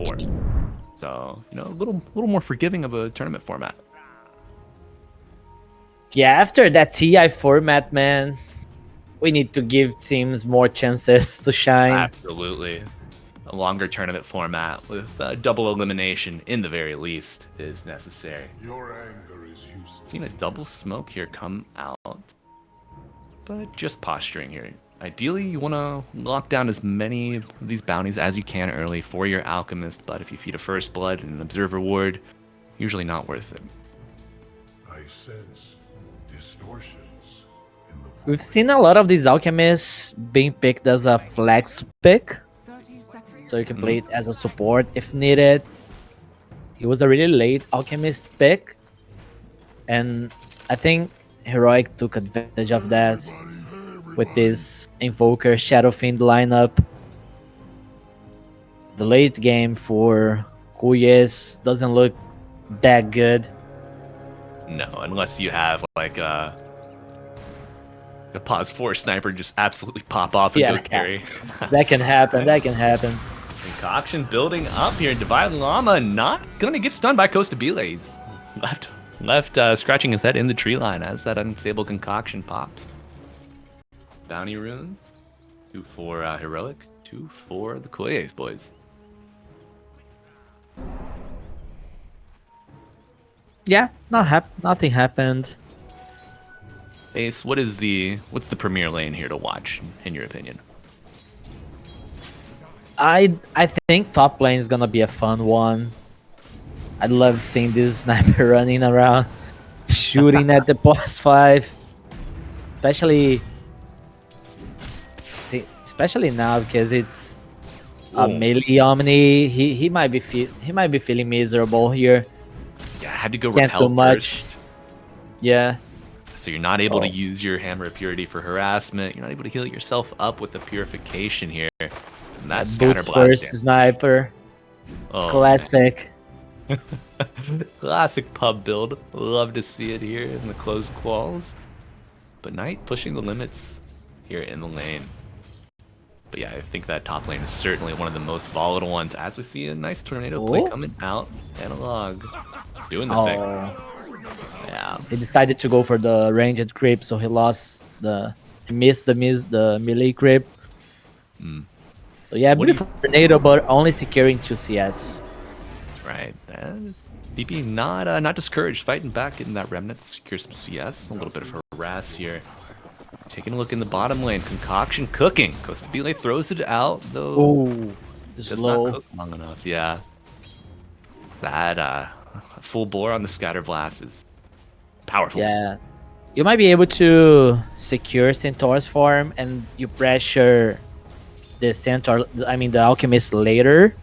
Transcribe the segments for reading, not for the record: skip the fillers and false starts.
4. So, a little more forgiving of a tournament format. Yeah, after that TI format, man, we need to give teams more chances to shine. Absolutely. A longer tournament format with double elimination, in the very least, is necessary. Your anger is useless. Seen a double smoke here come out, but just posturing here. Ideally, you want to lock down as many of these bounties as you can early for your alchemist, but if you feed a first blood and an observer ward, usually not worth it. I sense distortions in the void. We've seen a lot of these alchemists being picked as a flex pick, so you can play it as a support if needed. It was a really late alchemist pick, and I think Heroic took advantage of that with this Invoker Shadow Fiend lineup. The late game for Cuyes doesn't look that good. No, unless you have like a pause 4 sniper just absolutely pop off and go carry. That can happen. That can happen. Concoction building up here. Divine Llama not gonna get stunned by Costa Bile. He's left scratching his head in the tree line as that unstable concoction pops. Bounty runes, 2 for Heroic, 2 for the Cuyes boys. Yeah, nothing happened. Ace, what's the premier lane here to watch in your opinion? I think top lane is gonna be a fun one. I love seeing this sniper running around, shooting at the boss 5, especially now because it's a melee Omni. He might be feeling miserable here. Yeah, I had to go Can't repel do much. first. Yeah. So you're not able to use your Hammer of Purity for harassment. You're not able to heal yourself up with the purification here. And that's Boots first sniper. Oh, Classic. Classic pub build. Love to see it here in the closed quals. But Knight pushing the limits here in the lane. But yeah, I think that top lane is certainly one of the most volatile ones as we see a nice tornado play coming out. Analog doing the thing. Yeah. He decided to go for the ranged creep, so he missed the melee creep. So yeah, beautiful tornado, but only securing 2 CS. Right. DP not discouraged, fighting back, getting that remnant, secure some CS. A little bit of harass here. Taking a look in the bottom lane, concoction cooking. Costa Bile throws it out though. Ooh, does not cook long enough. Yeah. That full bore on the scatter blast is powerful. Yeah, you might be able to secure Centaur's farm, and you pressure the alchemist later.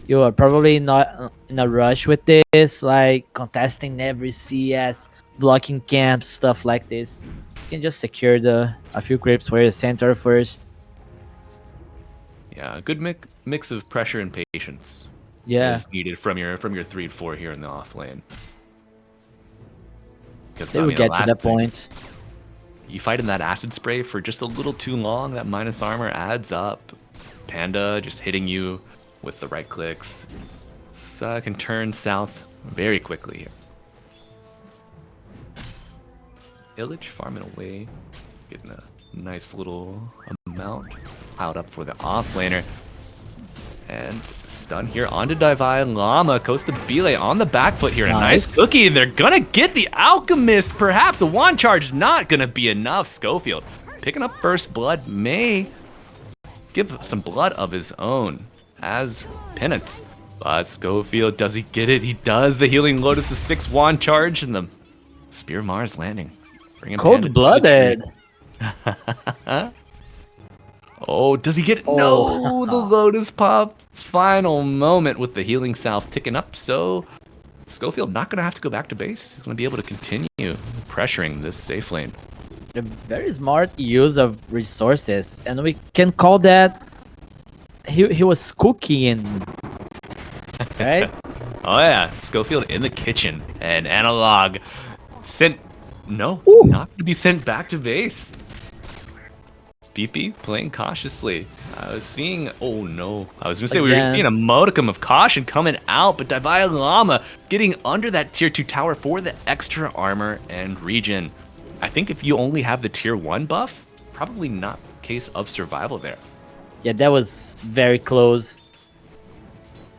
You are probably not in a rush with this, like contesting every CS, blocking camps, stuff like this. You can just secure a few creeps for your Centaur first. Yeah, a good mix of pressure and patience. Yeah, is needed from your 3 and 4 here in the off lane. They will get to that point. You fight in that acid spray for just a little too long, that minus armor adds up. Panda just hitting you with the right clicks. It can turn south very quickly here. Illich farming away, getting a nice little amount piled up for the offlaner. And stun here onto Divine Llama. Costa Bile on the back foot here. A nice cookie. They're gonna get the Alchemist. Perhaps a wand charge not gonna be enough. Schofield picking up first blood, may give some blood of his own as penance. But Schofield, does he get it? He does. The Healing Lotus, a 6 wand charge, and the Spear Mars landing. Cold-blooded. Oh, does he get it? No, the Lotus Pop. Final moment with the Healing Salve ticking up. So Schofield not going to have to go back to base. He's going to be able to continue pressuring this safe lane. A very smart use of resources, and we can call that he was cooking, right? Oh yeah, Schofield in the kitchen, and Analog sent not to be sent back to base. BP playing cautiously. I was seeing, oh no, I was gonna say we were Again. seeing a modicum of caution coming out, but Divine Llama getting under that tier 2 tower for the extra armor and regen. I think if you only have the tier 1 buff, probably not case of survival there. Yeah, that was very close.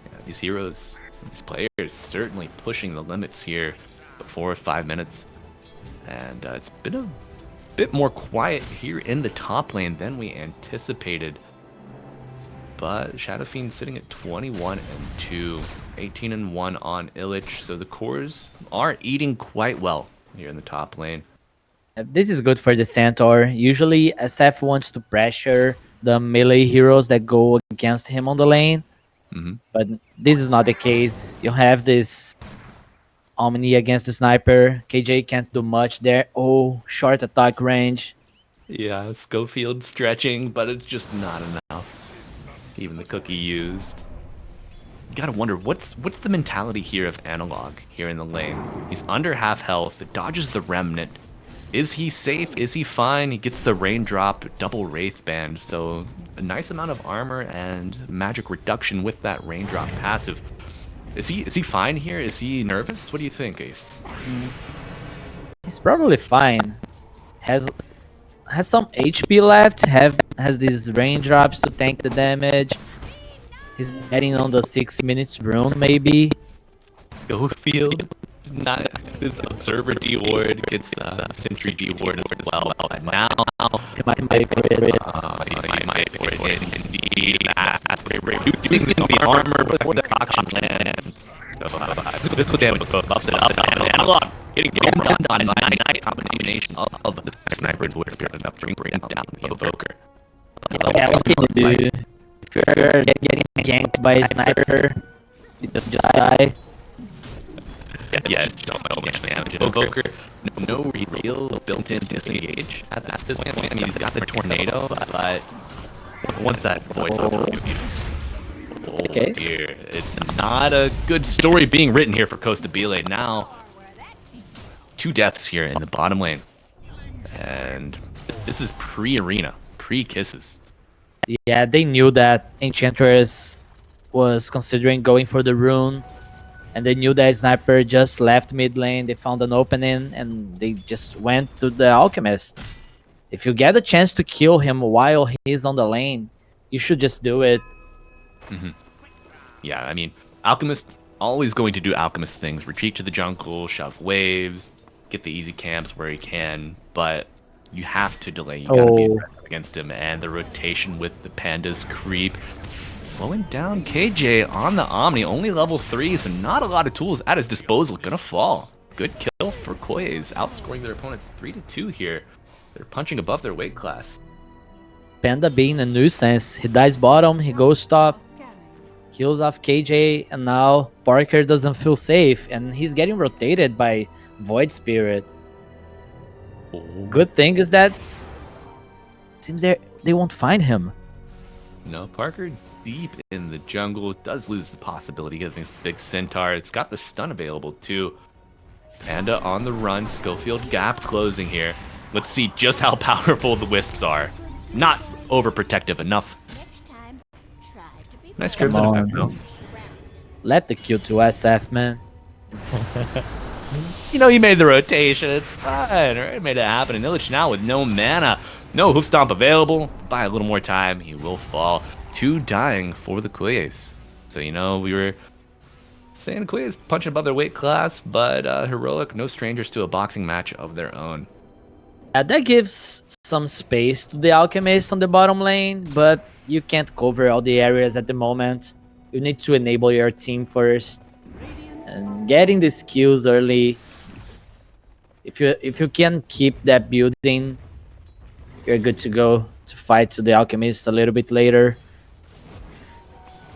Yeah, these heroes, these players certainly pushing the limits here. 4 or 5 minutes, and it's been a bit more quiet here in the top lane than we anticipated. But Shadow Fiend sitting at 21-2, 18-1 on Illich, so the cores are eating quite well here in the top lane. This is good for the Centaur. Usually SF wants to pressure the melee heroes that go against him on the lane, but this is not the case. You have this Omni against the sniper. KJ can't do much there. Oh, short attack range. Yeah, Schofield stretching, but it's just not enough. Even the cookie used. You gotta wonder, what's the mentality here of Analog here in the lane? He's under half health, dodges the Remnant. Is he safe? Is he fine? He gets the Raindrop, double Wraith Band, so a nice amount of armor and magic reduction with that Raindrop passive. Is he fine here? Is he nervous? What do you think, Ace? He's probably fine. Has some HP left. Has these raindrops to tank the damage. He's getting on the 6 minutes rune maybe. Schofield, not his Observer D ward, gets the Sentry D ward as well. But now, He might pay for it. he might for it indeed. That's reducing the armor before the auction lands. So, physical damage buffs it up. And Analog getting done on a night combination of the sniper and wood spirit enough to bring down the Invoker. Yeah, what can you do? If you're getting ganked by a sniper, you just die. Yeah, so much damage. Invoker, no real built-in disengage at this point. I mean, he's got the tornado, but once that void's on top of you, oh dear, it's not a good story being written here for Costa Bile. Now, 2 deaths here in the bottom lane, and this is pre-arena, pre-kisses. Yeah, they knew that Enchantress was considering going for the rune, and they knew that Sniper just left mid lane. They found an opening, and they just went to the Alchemist. If you get a chance to kill him while he's on the lane, you should just do it. Yeah, I mean, Alchemist always going to do Alchemist things. Retreat to the jungle, shove waves, get the easy camps where he can, but you have to delay. You gotta be aggressive against him, and the rotation with the Panda's creep. Slowing down KJ on the Omni, only level 3, so not a lot of tools at his disposal. Gonna fall. Good kill for Cuyes, outscoring their opponents 3-2 here. They're punching above their weight class. Panda being a nuisance. He dies bottom, he goes top, kills off KJ, and now Parker doesn't feel safe, and he's getting rotated by Void Spirit. Good thing is that seems they won't find him. No, Parker deep in the jungle does lose the possibility of this big centaur. It's got the stun available too. Panda on the run, Schofield gap closing here. Let's see just how powerful the wisps are. Not overprotective enough. Nice crimson Come effect on. though. Let the Q2 SF, man. You know, he made the rotation. It's fine, right? Made it happen. And Illich now with no mana, no hoof stomp available. Buy a little more time, he will fall. 2 dying for the Cuyes. So, you know, we were saying Cuyes punching above their weight class, but Heroic, no strangers to a boxing match of their own. That gives some space to the Alchemist on the bottom lane, but you can't cover all the areas at the moment. You need to enable your team first. And getting the skills early, if you can keep that building, you're good to go to fight to the Alchemist a little bit later.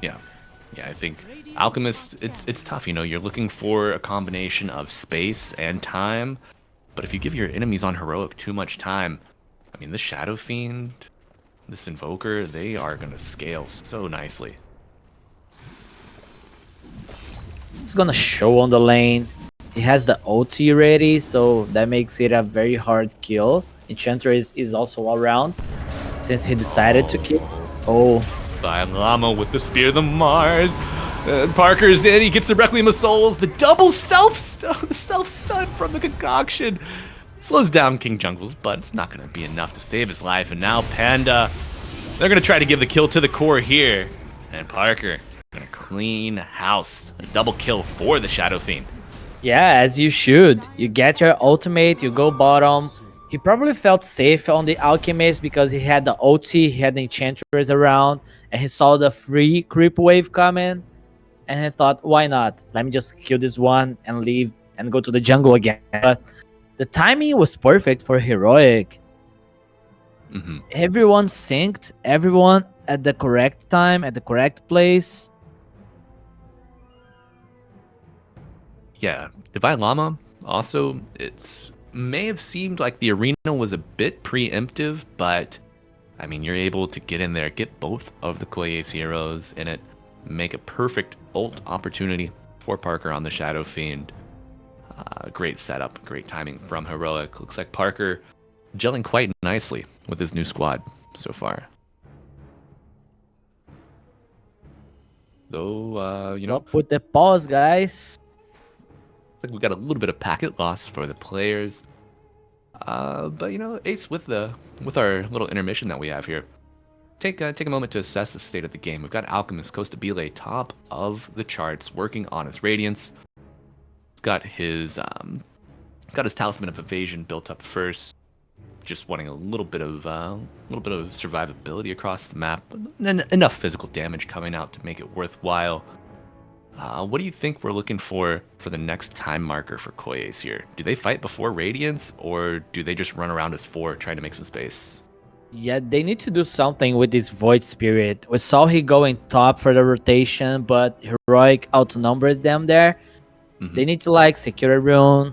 Yeah, I think Alchemist, it's tough, you know, you're looking for a combination of space and time, but if you give your enemies on Heroic too much time, I mean, this Shadow Fiend, this Invoker, they are going to scale so nicely. It's gonna show on the lane. He has the ulti ready, so that makes it a very hard kill. Enchantress is also around. since he decided to keep. Oh, By Llama with the Spear of the Mars. Parker's in, he gets the Requiem of Souls. The double self-stun from the concoction. Slows down King Jungles, but it's not going to be enough to save his life. And now Panda, they're going to try to give the kill to the core here. And Parker going to clean house. A double kill for the Shadow Fiend. yeah, as you should. You get your ultimate, you go bottom. He probably felt safe on the Alchemist because he had the ulti, he had the Enchantress around, and he saw the free creep wave coming. And he thought, why not? Let me just kill this one and leave and go to the jungle again. But the timing was perfect for Heroic. Everyone synced, everyone at the correct time, at the correct place. Yeah, Divine Llama also, it's may have seemed like the arena was a bit preemptive, but I mean, you're able to get in there, get both of the Cuyes heroes in it, make a perfect ult opportunity for Parker on the Shadow Fiend. Great setup, great timing from Heroic. Looks like Parker gelling quite nicely with his new squad so far. Though, you know, Don't put the pause, guys. looks like we got a little bit of packet loss for the players. But you know, Ace, with our little intermission that we have here, take a moment to assess the state of the game. We've got Alchemist Costabile top of the charts, working on his Radiance. He's got his Talisman of Evasion built up first, just wanting a little bit of survivability across the map, enough physical damage coming out to make it worthwhile. What do you think we're looking for the next time marker for Cuyes here? Do they fight before Radiance, or do they just run around as 4 trying to make some space? Yeah, they need to do something with this Void Spirit. We saw he going top for the rotation, but Heroic outnumbered them there. They need to like secure a rune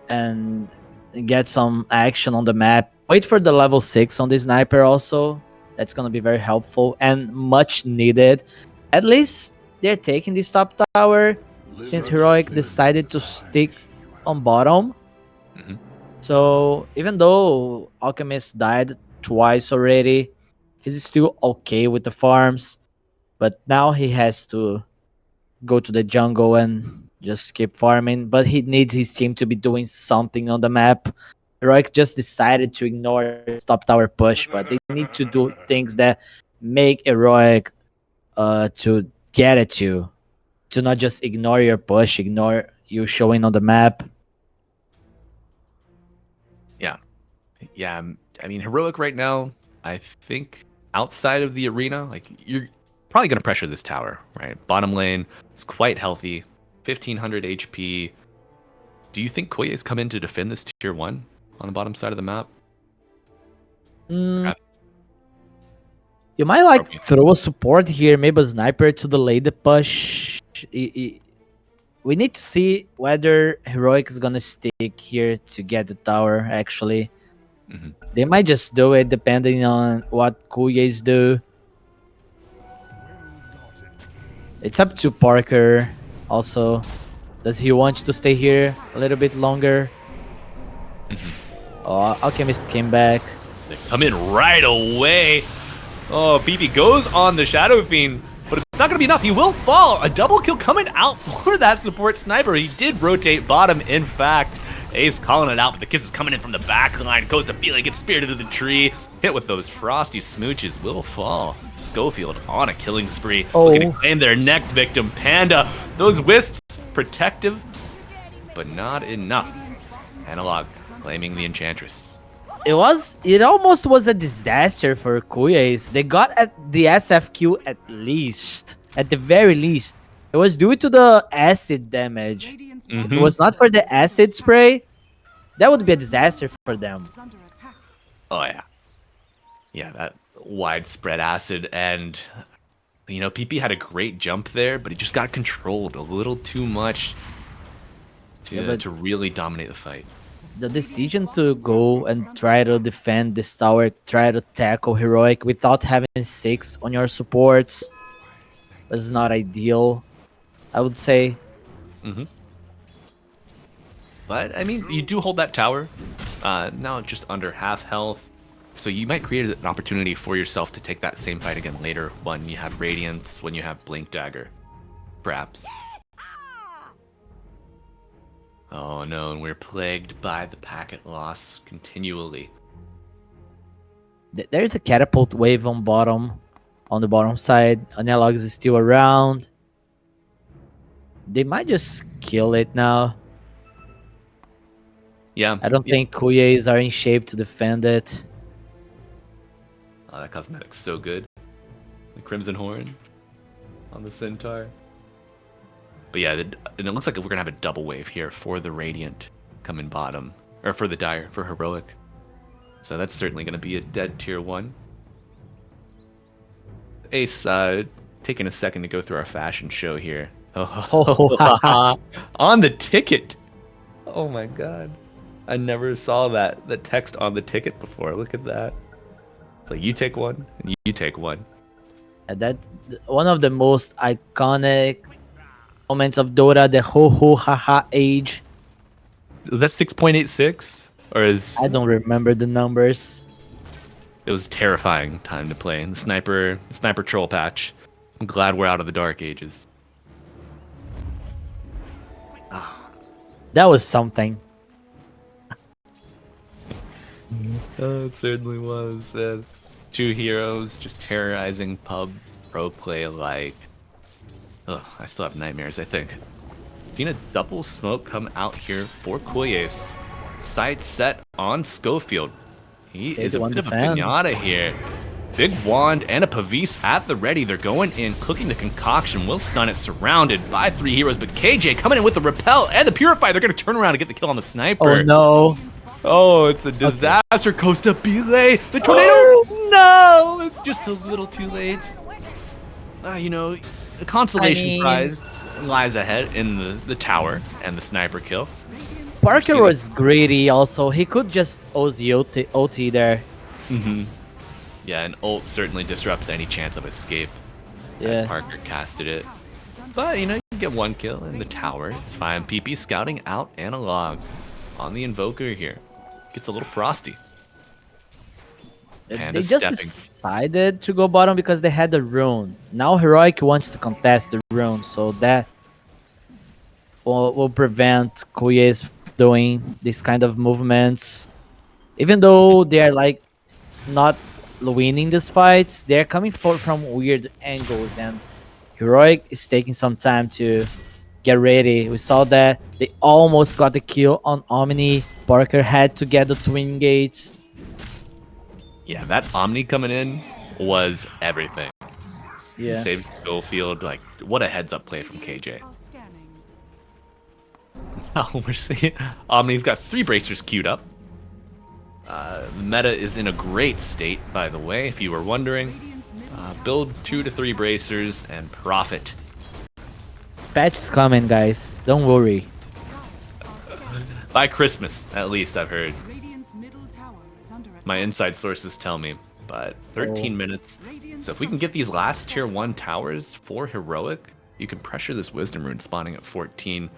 and get some action on the map. Wait for the level 6 on the sniper also. That's going to be very helpful and much needed. At least they're taking this top tower since Heroic decided to stick on bottom. So even though Alchemist died twice already, he's still okay with the farms. But now he has to go to the jungle and just keep farming. But he needs his team to be doing something on the map. Heroic just decided to ignore his top tower push, but they need to do things that make Heroic to get at you. To not just ignore your push, ignore you showing on the map. Yeah, I mean, Heroic right now, I think outside of the arena, like, you're probably going to pressure this tower, right? Bottom lane is quite healthy, 1500 HP. Do you think Cuyes come in to defend this tier 1 on the bottom side of the map? You might like throw a support here, maybe a sniper to delay the push. We need to see whether Heroic is gonna stick here to get the tower, actually. They might just do it depending on what Cuyes do. It's up to Parker also. Does he want to stay here a little bit longer? Oh, Alchemist came back. They come in right away. Oh, PP goes on the Shadow Fiend, but it's not going to be enough. He will fall. A double kill coming out for that support sniper. He did rotate bottom, in fact. Ace calling it out, but the kiss is coming in from the back line. Goes to Feely, gets speared into the tree. Hit with those frosty smooches, will fall. Schofield on a killing spree. Looking to claim their next victim, Panda. Those wisps, protective, but not enough. Analog claiming the Enchantress. It almost was a disaster for Cuyes. They got at the SFQ at least. At the very least. It was due to the acid damage. If it was not for the acid spray, that would be a disaster for them. Oh, yeah. Yeah, that widespread acid. And, you know, PP had a great jump there, but he just got controlled a little too much to really dominate the fight. The decision to go and try to defend this tower, try to tackle Heroic without having 6 on your supports was not ideal, I would say. But, I mean, you do hold that tower. Now just under half health. So you might create an opportunity for yourself to take that same fight again later when you have Radiance, when you have Blink Dagger, perhaps. Oh no, and we're plagued by the packet loss continually. There's a catapult wave on the bottom side. Analogs is still around. They might just kill it now. Yeah. I don't think Cuyes are in shape to defend it. Oh, that cosmetic's so good. The Crimson Horn on the Centaur. But yeah, and it looks like we're gonna have a double wave here for the Radiant coming bottom, or for the Dire, for Heroic. So that's certainly gonna be a dead tier 1. Ace, taking a second to go through our fashion show here. Oh, on the ticket. Oh my god. I never saw that the text on the ticket before. Look at that. It's like you take one and you take one. And that's one of the most iconic moments of Dota, the ho ho ha ha age. That's 6.86, or is I don't remember the numbers. it was a terrifying time to play. The sniper troll patch. I'm glad we're out of the dark ages. That was something. Oh, it certainly was. Two heroes just terrorizing pub pro play alike. Ugh, I still have nightmares, I think. Seen a double smoke come out here for Cuyes. Sight set on Schofield. He is a bit of a pinata here. Big wand and a Pavis at the ready. They're going in, cooking the concoction. Will stun it, surrounded by 3 heroes, but KJ coming in with the repel and the purify. They're going to turn around and get the kill on the sniper. Oh no. Oh, it's a disaster. Costa Bile. The tornado. No, it's just a little too late. You know, the consolation prize lies ahead in the tower and the sniper kill. Parker was greedy also. He could just OT there. Yeah, and ult certainly disrupts any chance of escape. Yeah. Parker casted it. But, you know, you get 1 kill in the tower. It's fine. PP scouting out Analog on the Invoker here. Gets a little frosty. They just decided to go bottom because they had the rune. Now Heroic wants to contest the rune, so that will prevent Cuyes doing this kind of movements. Even though they're like not winning these fights, they're coming from weird angles, and Heroic is taking some time to get ready. We saw that they almost got the kill on Omni. Parker had to get the twin gates. Yeah, that Omni coming in was everything. Yeah. Saved Schofield. Like, what a heads-up play from KJ. Oh, we're seeing Omni's got 3 bracers queued up. The meta is in a great state, by the way, if you were wondering. Build 2 to 3 bracers and profit. Patch's coming, guys. Don't worry. By Christmas, at least, I've heard. My inside sources tell me. But 13 minutes. So if we can get these last tier 1 towers for Heroic, you can pressure this Wisdom Rune spawning at 14.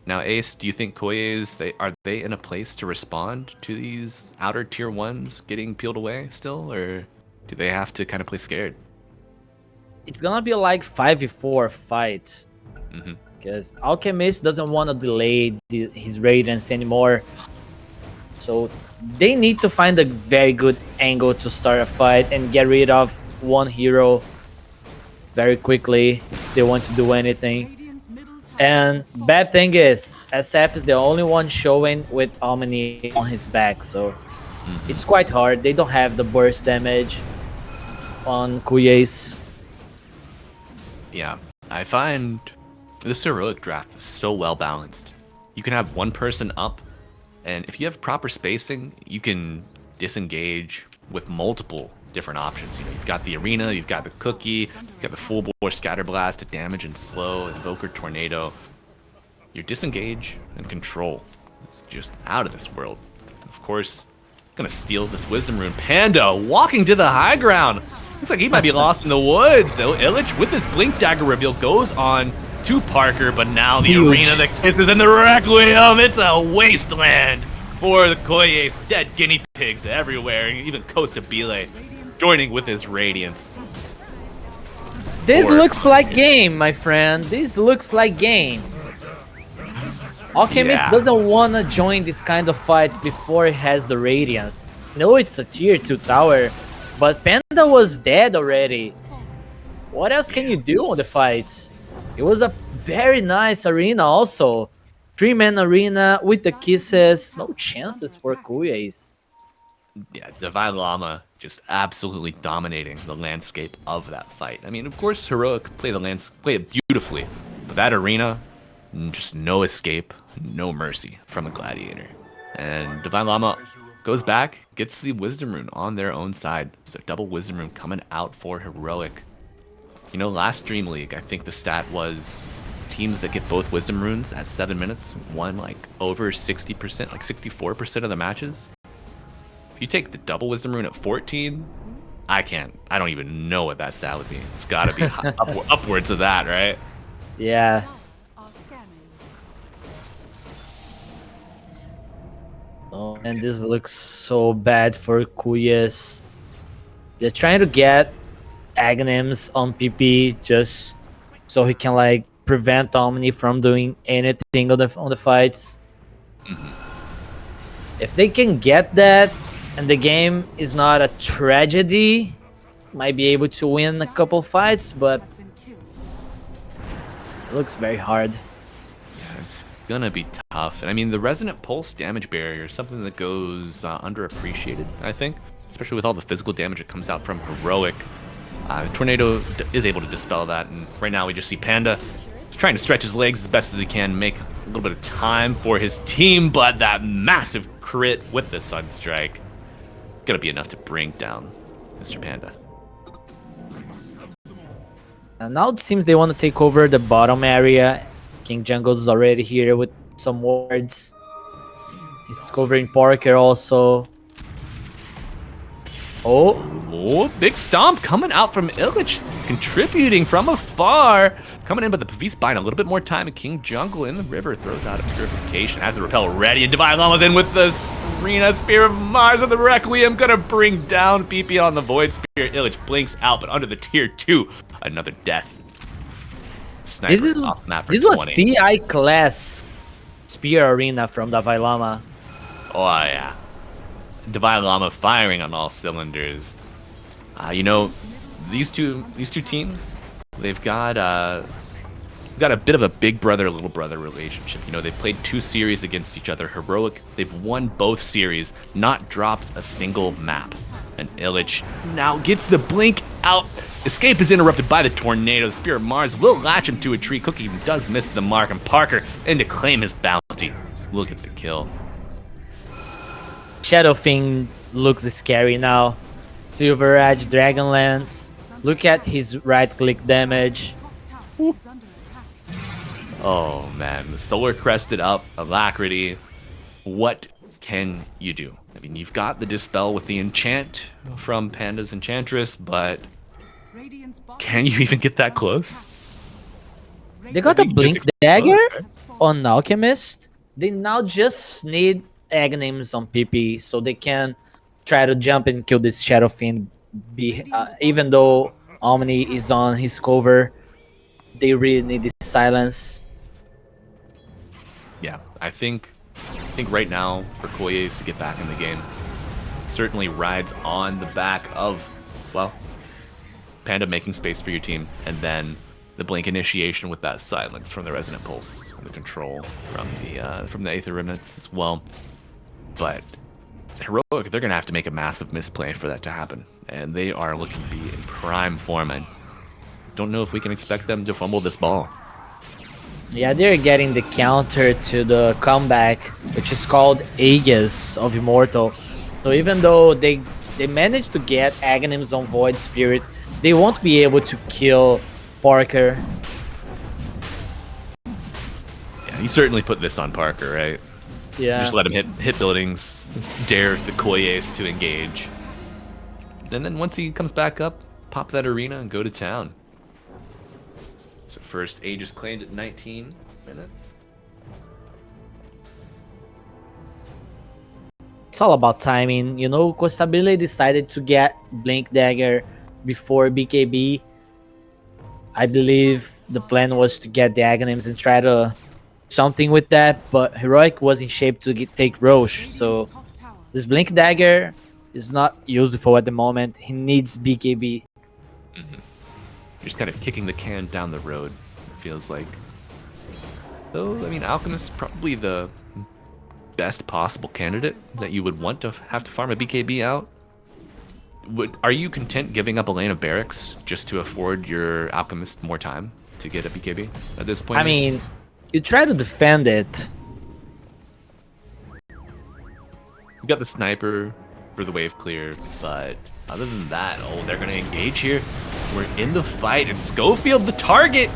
Now, Ace, do you think Cuyes, are they in a place to respond to these outer tier 1s getting peeled away still? Or do they have to kind of play scared? It's gonna be like 5v4 fight. Because Alchemist doesn't want to delay his Radiance anymore. So they need to find a very good angle to start a fight and get rid of one hero very quickly if they want to do anything. And bad thing is, SF is the only one showing with Omni on his back, so it's quite hard. They don't have the burst damage on Cuyes. Yeah, I find this Heroic draft is so well balanced. You can have one person up, and if you have proper spacing, you can disengage with multiple different options. You know, you've got the arena, you've got the cookie, you've got the full bore scatter blast to damage and slow, Invoker tornado. Your disengage and control is just out of this world. Of course, gonna steal this Wisdom Rune. Panda walking to the high ground. Looks like he might be lost in the woods, though. Illich with his Blink Dagger reveal goes on to Parker, but now the arena, the kisses, and the Requiem. It's a wasteland for the Cuyes. Dead guinea pigs everywhere, even Costa Bile joining with his radiance. This Or- looks like game, my friend. This looks like game. Alchemist Yeah. doesn't want to join this kind of fights before he has the Radiance. No, it's a tier 2 tower, but Panda was dead already. What else can you do on the fights? It was a very nice arena also. 3-man arena with the kisses. No chances for Cuyes. Yeah, Divine Llama just absolutely dominating the landscape of that fight. I mean, of course, Heroic play it beautifully, but that arena, just no escape, no mercy from a Gladiator. And Divine Llama goes back, gets the Wisdom Rune on their own side. So double Wisdom Rune coming out for Heroic. You know, last DreamLeague, I think the stat was teams that get both Wisdom Runes at 7 minutes won like over 60%, like 64% of the matches. If you take the double Wisdom Rune at 14, I don't even know what that stat would be. It's gotta be upwards of that, right? Yeah. Oh, and this looks so bad for Cuyes. They're trying to get Aghanims on PP just so he can like prevent Omni from doing anything on the fights. If they can get that and the game is not a tragedy, might be able to win a couple fights, but it looks very hard. Yeah, it's gonna be tough. And I mean, the Resonant Pulse damage barrier is something that goes underappreciated, I think, especially with all the physical damage that comes out from Heroic. Tornado is able to dispel that, and right now we just see Panda trying to stretch his legs as best as he can, make a little bit of time for his team, but that massive crit with the Sunstrike gonna be enough to bring down Mr. Panda. And now it seems they want to take over the bottom area. King Jungles is already here with some wards. He's covering Parker also. Oh, big stomp coming out from Illich, contributing from afar. Coming in, but the Pavis buying a little bit more time. And King Jungle in the river throws out a purification. Has the repel ready, and Divine Llama's in with the Serena Spear of Mars and the Requiem. Gonna bring down PP on the Void Spear. Illich blinks out, but under the tier 2, another death. Sniper off map for This was 20. TI class Spear Arena from Divine Llama. Oh yeah, Divine Llama firing on all cylinders. You know, these two teams, they've got a bit of a big brother little brother relationship. You know, they've played 2 series against each other. Heroic, they've won both series, not dropped a single map. And Illich now gets the blink out. Escape is interrupted by the tornado. The Spear of Mars will latch him to a tree. Cookie does miss the mark, and Parker in to claim his bounty. Look at the kill. Shadow Thing looks scary now. Silver Edge, Dragonlance. Look at his right click damage. Oh man, the Solar Crested up, Alacrity. What can you do? I mean, you've got the Dispel with the enchant from Panda's Enchantress, but can you even get that close? They got a Blink Dagger on Alchemist. They now just need Aghanims on PP so they can try to jump and kill this Shadow Fiend. Even though Omni is on his cover, they really need this silence. Yeah, I think right now for Cuyes to get back in the game certainly rides on the back of, well, Panda making space for your team, and then the Blink initiation with that silence from the Resonant Pulse, the control from the Aether Remnants as well. But Heroic, they're gonna have to make a massive misplay for that to happen, and they are looking to be in prime form. I don't know if we can expect them to fumble this ball. Yeah, they're getting the counter to the comeback, which is called Aegis of Immortal. So even though they managed to get Aghanims on Void Spirit, they won't be able to kill Parker. Yeah, you certainly put this on Parker, right? Yeah. Just let him hit buildings, dare the Cuyes to engage. And then once he comes back up, pop that arena and go to town. So first, Aegis claimed at 19 minutes. it's all about timing. You know, Costabile decided to get Blink Dagger before BKB. I believe the plan was to get the Aghanims and try to something with that, but Heroic was in shape to take Roche, so this Blink Dagger is not useful at the moment. He needs BKB. You're just kind of kicking the can down the road, it feels like. Though, I mean, Alchemist is probably the best possible candidate that you would want to have to farm a BKB out. Are you content giving up a lane of barracks just to afford your Alchemist more time to get a BKB at this point? I mean, you try to defend it. You got the sniper for the wave clear, but other than that, oh, they're going to engage here. We're in the fight, and Schofield, the target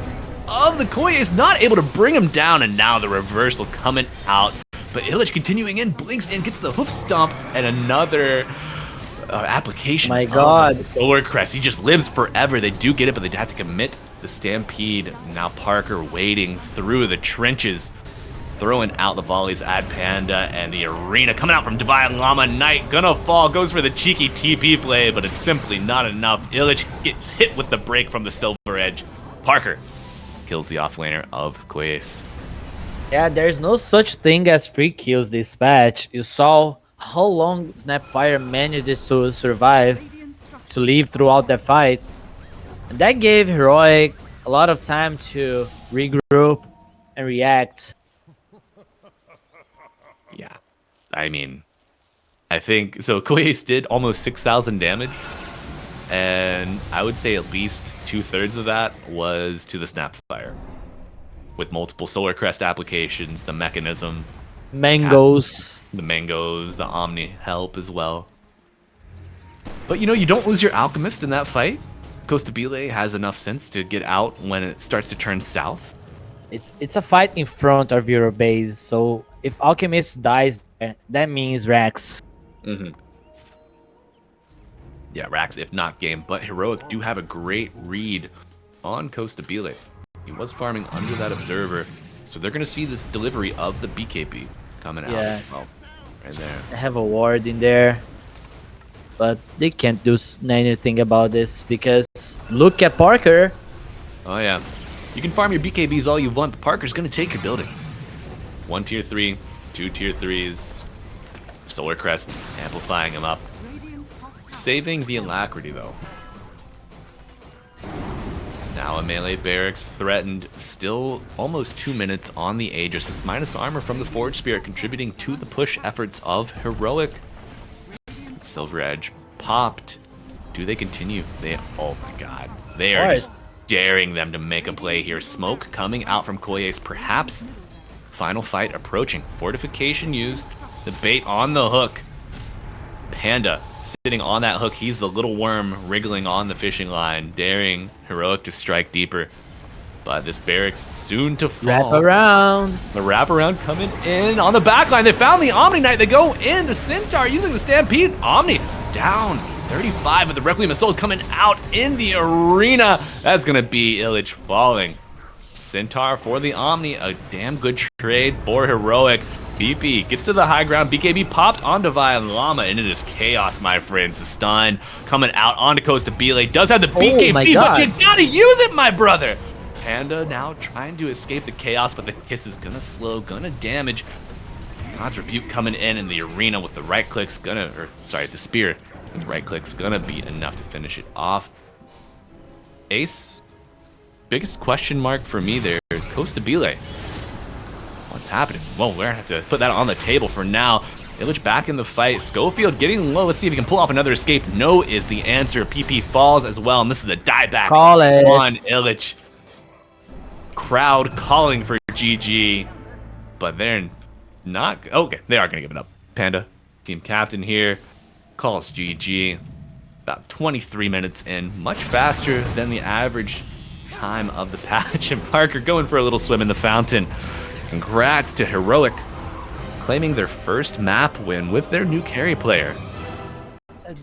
of the Cuyes, is not able to bring him down, and now the reversal coming out. But Illich continuing in, blinks in, gets the hoof stomp, and another application. My God. Solar Crest, he just lives forever. They do get it, but they have to commit the Stampede. Now Parker wading through the trenches, throwing out the volleys at Panda, and the arena coming out from Divine Llama. Knight gonna fall, goes for the cheeky TP play, but it's simply not enough. Illich gets hit with the break from the Silver Edge. Parker kills the offlaner of Cuyes. Yeah, there's no such thing as free kills this patch. You saw how long Snapfire manages to survive, to live throughout that fight. And that gave Heroic a lot of time to regroup and react. Yeah, I mean, I think, so Cuyes did almost 6,000 damage, and I would say at least 2/3 of that was to the Snapfire. With multiple Solar Crest applications, the mechanism, Mangoes. the mangoes, the Omni help as well. But you know, you don't lose your Alchemist in that fight. Costabile has enough sense to get out when it starts to turn south. It's a fight in front of your base, so if Alchemist dies there, that means Rex. Yeah, Rax, if not game, but Heroic do have a great read on Costabile. He was farming under that observer, so they're going to see this delivery of the BKB coming out as well. Right there. I have a ward in there, but they can't do anything about this because look at Parker. Oh yeah, you can farm your BKBs all you want, but Parker's going to take your buildings. 1 tier 3, 2 tier 3s, Solar Crest amplifying him up. Saving the Alacrity though. Now a melee barracks threatened, still almost 2 minutes on the Aegis. This minus armor from the Forge Spirit contributing to the push efforts of Heroic. Silver Edge popped. Do they continue? Oh my god. They are just daring them to make a play here. Smoke coming out from Cuyes, perhaps final fight approaching. Fortification used. The bait on the hook. Panda sitting on that hook. He's the little worm wriggling on the fishing line, daring Heroic to strike deeper. But this barracks soon to fall. Wrap around. The wraparound coming in on the back line. They found the Omni Knight. They go in. The Centaur using the Stampede. Omni down. 35, but the Requiem of Souls coming out in the arena. That's going to be Illich falling. Centaur for the Omni. A damn good trade for Heroic. BP gets to the high ground. BKB popped on Divine Llama, and it is chaos, my friends. The stun coming out onto Costabile. Does have the BKB, but you gotta use it, my brother. Panda now trying to escape the chaos, but the kiss is gonna slow, gonna damage. God's Rebuke coming in the arena with the right clicks, the spear with the right clicks, gonna be enough to finish it off. Ace, biggest question mark for me there, Costabile. What's happening? Well, we're gonna have to put that on the table for now. Illich back in the fight. Schofield getting low. Let's see if he can pull off another escape. No is the answer. PP falls as well, and this is a dieback Call it on Illich. Crowd calling for GG, but they're not. Okay, they are gonna give it up. Panda, team captain here, calls GG. About 23 minutes in, much faster than the average time of the patch. And Parker going for a little swim in the fountain. Congrats to Heroic, claiming their first map win with their new carry player.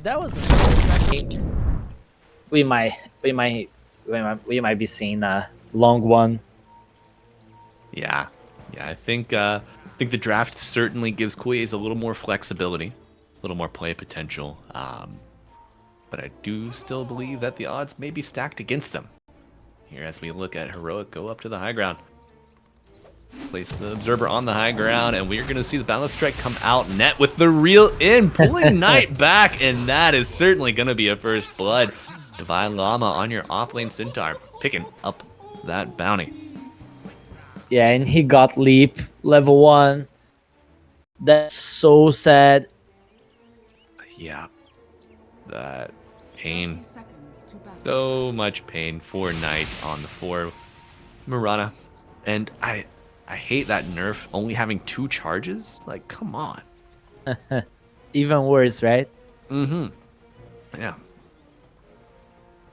That was. We might be seeing a long one. Yeah, I think the draft certainly gives Cuyes a little more flexibility little more play potential. But I do still believe that the odds may be stacked against them. Here as we look at Heroic go up to the high ground. Place the Observer on the high ground, and we're going to see the Balance Strike come out net with the reel in, pulling Knight back, and that is certainly going to be a first blood. Divine Llama on your offlane Centaur, picking up that bounty. Yeah, and he got Leap level 1. That's so sad. Yeah, that pain. So much pain for Knight on the 4 Mirana. And I hate that nerf only having 2 charges. Like, come on. Even worse, right? Mm-hmm. Yeah.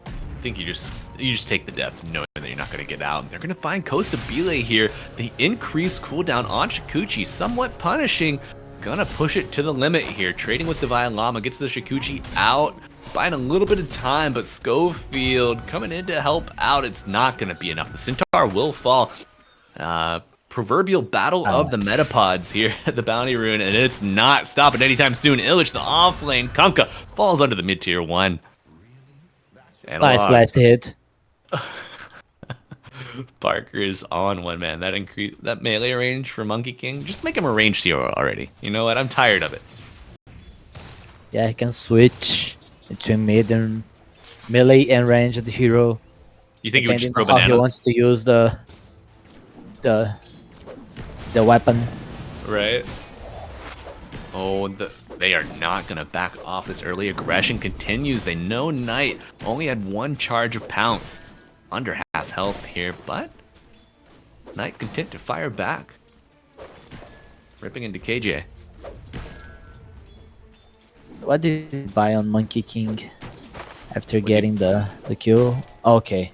I think you just take the death knowing that you're not going to get out. They're going to find Costa Bile here. The increased cooldown on Shikuchi, somewhat punishing. Gonna push it to the limit here. Trading with Divine Llama, gets the Shikuchi out. Buying a little bit of time, but Schofield coming in to help out. It's not going to be enough. The Centaur will fall. Proverbial battle of the Metapods here at the Bounty Rune, and it's not stopping anytime soon. Illich, the offlane, Kunkka falls under the mid-tier 1. Nice last hit. Parker is on one, man. That melee range for Monkey King, just make him a ranged hero already. You know what? I'm tired of it. Yeah, he can switch between mid and melee and ranged hero. You think he would just throw how bananas? he wants to use the weapon. Right. Oh, they are not going to back off this early. Aggression continues. They know Knight only had 1 charge of Pounce. Under half health here, but Knight content to fire back. Ripping into KJ. What did you buy on Monkey King after getting the kill? Okay.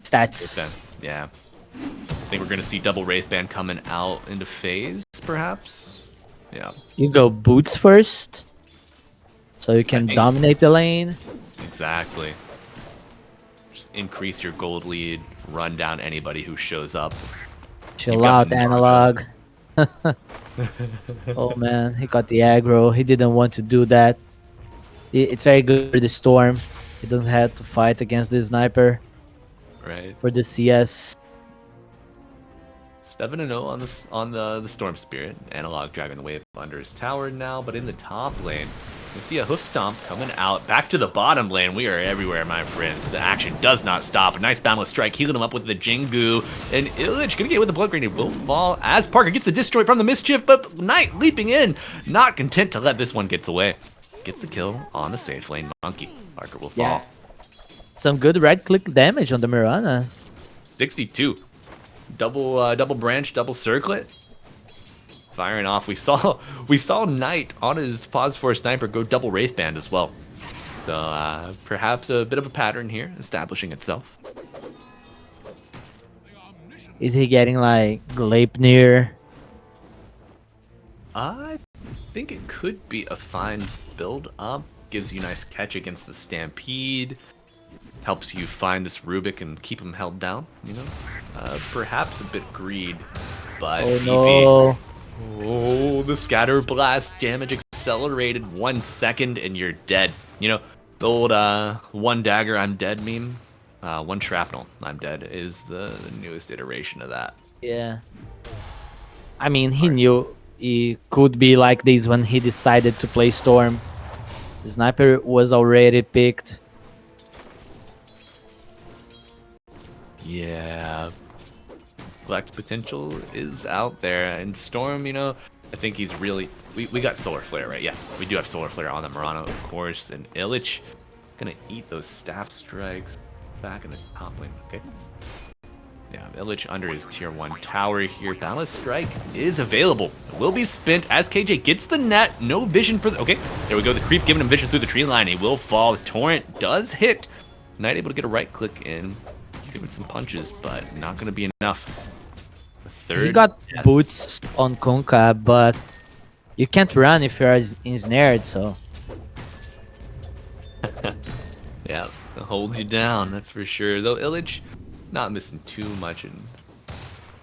Stats. Yeah. I think we're going to see double Wraithband coming out into phase, perhaps? Yeah. You go boots first, so you can dominate the lane. Exactly. Just increase your gold lead, run down anybody who shows up. Chill out, Analog. Oh man, he got the aggro. He didn't want to do that. It's very good for the Storm. He doesn't have to fight against the Sniper. Right. For the CS. 7-0 on the Storm Spirit. Analog dragging the wave under his tower now, but in the top lane, we see a hoof stomp coming out. Back to the bottom lane. We are everywhere, my friends. The action does not stop. A nice boundless strike, healing him up with the Jingu. And Illich gonna get with the blood grenade. Will fall as Parker gets the destroy from the mischief, but Knight leaping in, not content to let this one get away. Gets the kill on the safe lane. Monkey. Parker will fall. Yeah. Some good right click damage on the Mirana. 62. Double branch, double circlet. Firing off. We saw Knight on his Phosphor Sniper go double Wraithband as well. So perhaps a bit of a pattern here establishing itself. Is he getting like Gleipnir? I think it could be a fine build up. Gives you nice catch against the Stampede. Helps you find this Rubik and keep him held down, you know? Perhaps a bit greed, but oh no. Oh, the Scatter Blast damage accelerated 1 second and you're dead. You know, the old 1 dagger, I'm dead meme. 1 shrapnel, I'm dead is the newest iteration of that. Yeah. I mean, he knew he could be like this when he decided to play Storm. The Sniper was already picked. Yeah. Flex potential is out there. And Storm, you know, I think he's really... We got Solar Flare, right? Yeah, we do have Solar Flare on the Murano, of course. And Illich gonna eat those staff strikes back in the top lane. Okay. Yeah, Illich under his tier 1 tower here. Balance Strike is available. It will be spent as KJ gets the net. No vision for the... Okay, there we go. The creep giving him vision through the tree line. He will fall. Torrent does hit. Knight able to get a right click in. Giving some punches, but not going to be enough. The third... He got boots on Kunkka, but you can't run if you're ensnared, so... Yeah, it holds you down, that's for sure. Though Illich not missing too much in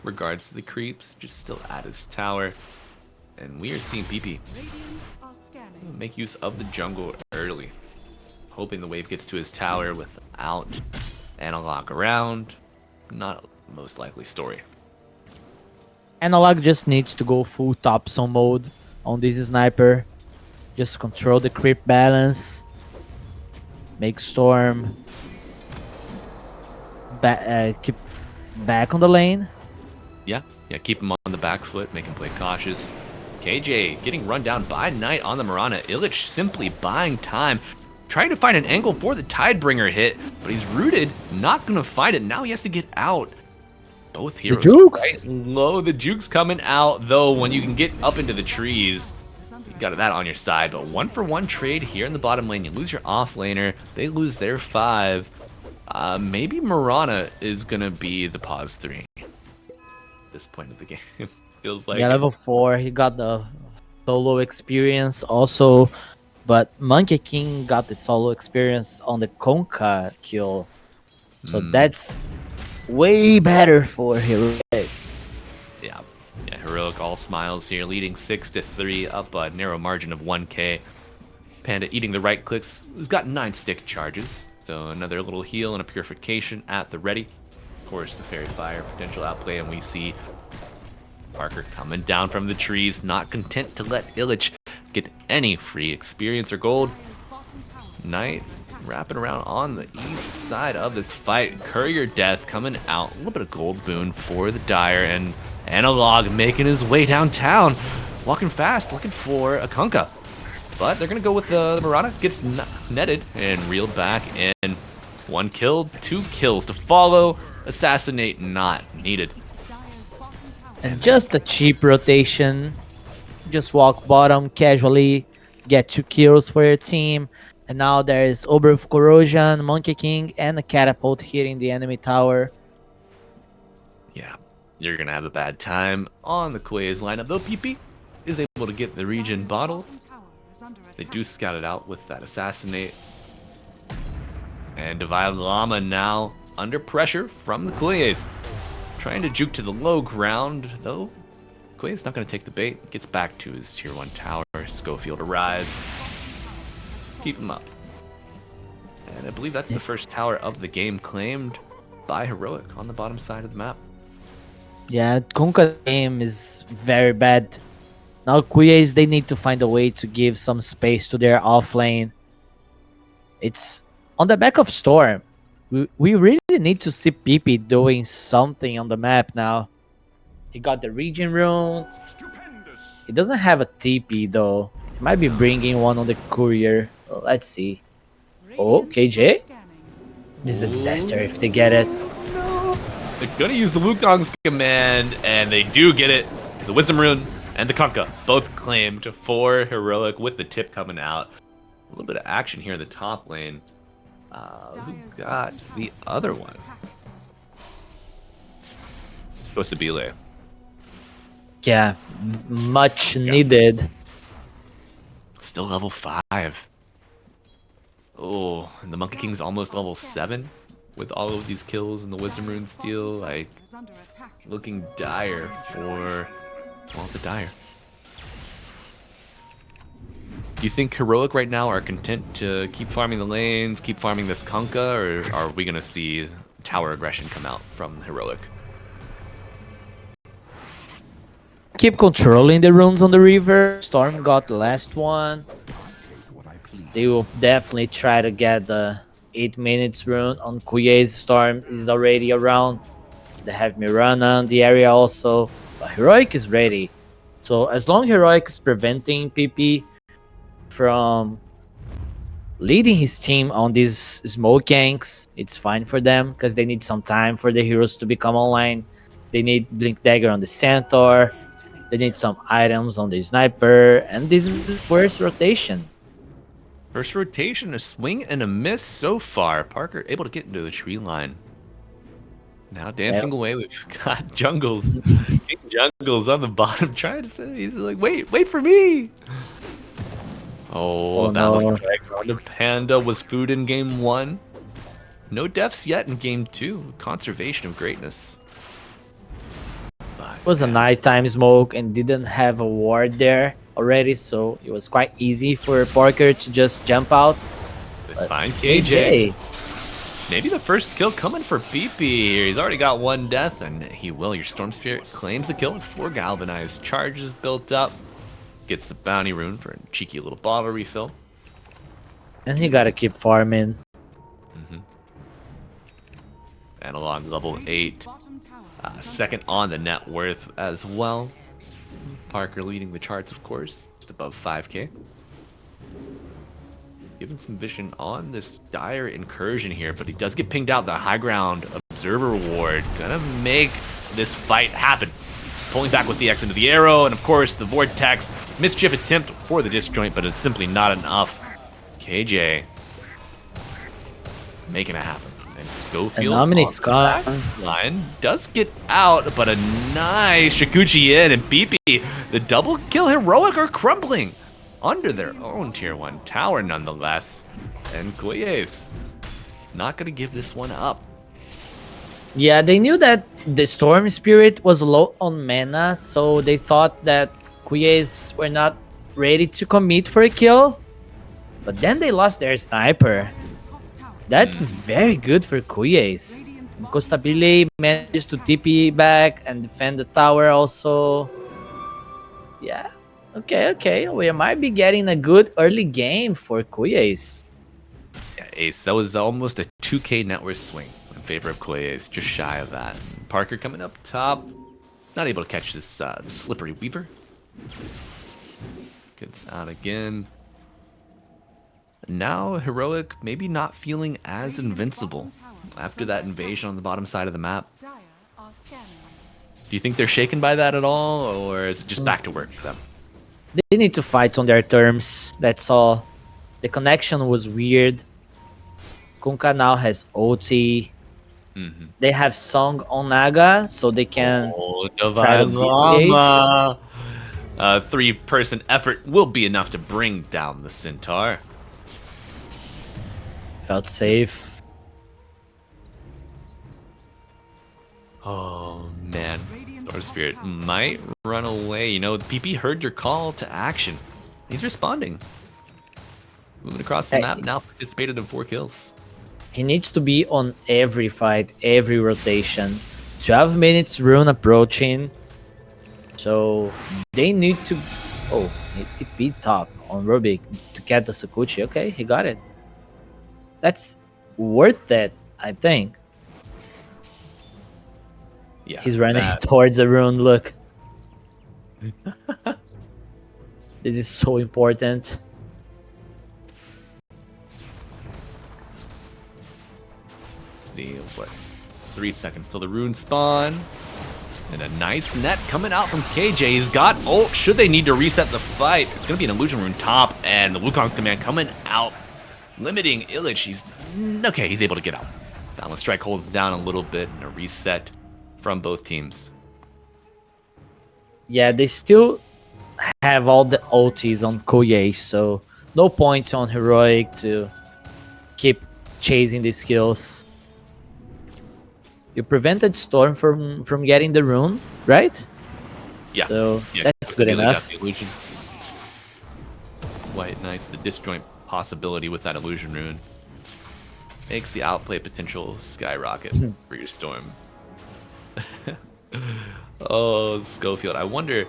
regards to the creeps, just still at his tower. And we are seeing PP. Make use of the jungle early. Hoping the wave gets to his tower without analog around. Not a most likely story. Analog just needs to go full topson mode on this sniper. Just control the creep balance. Make Storm keep back on the lane. Yeah, keep him on the back foot, make him play cautious. KJ getting run down by Knight on the Mirana. Illich simply buying time, trying to find an angle for the Tidebringer hit, but he's rooted, not gonna find it. Now he has to get out. Both heroes The Jukes! right low. The Jukes coming out, though, when you can get up into the trees. You got that on your side, but 1-for-1 trade here in the bottom lane. You lose your off laner, they lose their 5. Maybe Mirana is gonna be the pause 3. At this point of the game. Feels like Yeah, level 4. He got the solo experience also, but Monkey King got the solo experience on the Conca kill. So that's way better for Heroic. Yeah, Heroic all smiles here, leading 6-3, up a narrow margin of 1k. Panda eating the right clicks. He's got 9 stick charges, so another little heal and a purification at the ready. Of course, the Fairy Fire potential outplay, and we see Parker coming down from the trees, not content to let Illich get any free experience or gold. Knight wrapping around on the east side of this fight. Courier Death coming out. A little bit of gold boon for the Dire, and Analog making his way downtown. Walking fast, looking for a Kunkka. But they're going to go with the Mirana. Gets netted and reeled back in. 1 kill, 2 kills to follow. Assassinate not needed. And just a cheap rotation. Just walk bottom casually, get 2 kills for your team. And now there is Ober of Corrosion, Monkey King, and a Catapult hitting the enemy tower. Yeah, you're going to have a bad time on the Cuyes lineup, though PP is able to get the region bottle. They do scout it out with that Assassinate. And Divide Llama now under pressure from the Cuyes. Trying to juke to the low ground, though. Cuyes not going to take the bait. Gets back to his tier 1 tower. Schofield arrives. Keep him up. And I believe that's the first tower of the game claimed by Heroic on the bottom side of the map. Yeah, Kunkka game is very bad. Now Cuyes, they need to find a way to give some space to their off lane. It's on the back of Storm. We really need to see PP doing something on the map now. He got the region rune. He doesn't have a TP though. He might be bringing one on the courier. Well, let's see. Oh, KJ? This is a disaster if they get it. They're gonna use the Wukong's command, and they do get it. The Wisdom Rune and the Kunkka both claimed for Heroic with the tip coming out. A little bit of action here in the top lane. Who got the other one? Supposed to be Lay. Yeah, much needed. Still level 5. Oh, and the Monkey King's almost level 7 with all of these kills and the Wisdom Rune steal. Like, looking dire for, well, the Dire. Do you think Heroic right now are content to keep farming the lanes, keep farming this Kunkka, or are we going to see tower aggression come out from Heroic? Keep controlling the runes on the river. Storm got the last one. They will definitely try to get the 8 minutes rune on Cuyes. Storm is already around. They have Mirana on the area also. But Heroic is ready. So as long as Heroic is preventing PP from leading his team on these smoke ganks, it's fine for them because they need some time for the heroes to become online. They need Blink Dagger on the Centaur. They need some items on the Sniper. And this is the first rotation. First rotation, a swing and a miss so far. Parker able to get into the tree line. Now dancing away, we've got Jungles. Jungles on the bottom trying to say, he's like, wait for me. Oh, that was dragged on to Panda. Was food in game 1. No deaths yet in game 2. Conservation of greatness. It was a nighttime smoke and didn't have a ward there. already, so it was quite easy for Parker to just jump out. They find KJ. Maybe the first kill coming for PP here. He's already got 1 death, and he will. Your Storm Spirit claims the kill with 4 galvanized charges built up. Gets the bounty rune for a cheeky little bottle refill. And he gotta keep farming. Analog level 8. Second on the net worth as well. Parker leading the charts, of course. Just above 5k. Given some vision on this dire incursion here, but he does get pinged out. The high ground observer ward gonna make this fight happen. Pulling back with the X into the arrow, and of course the vortex. Mischief attempt for the disjoint, but it's simply not enough. KJ making it happen. And Schofield on the back line does get out, but a nice Shikuchi in, and BP, the double kill heroic are crumbling under their own tier 1 tower nonetheless. And Cuyes not gonna give this one up. Yeah, they knew that the Storm Spirit was low on mana, so they thought that Cuyes were not ready to commit for a kill. But then they lost their sniper. That's very good for Cuyes. Costabile manages to TP back and defend the tower also. Yeah, okay. We might be getting a good early game for Cuyes. Yeah, Ace, that was almost a 2k net worth swing in favor of Cuyes, just shy of that. Parker coming up top, not able to catch this slippery Weaver. Gets out again. Now Heroic maybe not feeling as invincible after that invasion on the bottom side of the map. Do you think they're shaken by that at all, or is it just back to work for them? They need to fight on their terms, that's all. The connection was weird. Kunkka now has ulti. They have Song on Naga, so they can try to Llama. 3-person effort will be enough to bring down the Centaur. Felt safe. Oh man, Storm Spirit might run away. You know, PP heard your call to action. He's responding. Moving across the map, now participated in 4 kills. He needs to be on every fight, every rotation. 12 minutes rune approaching. So they need to... Oh, he TP top on Rubik to get the Sakuchi. Okay, he got it. That's worth it, I think. Yeah, he's running towards the rune, look. This is so important. Let's see, what? 3 seconds till the rune spawn. And a nice net coming out from KJ. He's got ult. Should they need to reset the fight, it's going to be an illusion rune top. And the Wukong command coming out, limiting Illich. He's okay. He's able to get out. Balance strike holds down a little bit, and a reset from both teams. Yeah, they still have all the ultis on Cuyes, so no point on Heroic to keep chasing these kills. You prevented Storm from getting the rune, right? Yeah. So that's good enough. The illusion. Quite nice. The disjoint possibility with that illusion rune makes the outplay potential skyrocket for your Storm. Oh, Schofield. I wonder.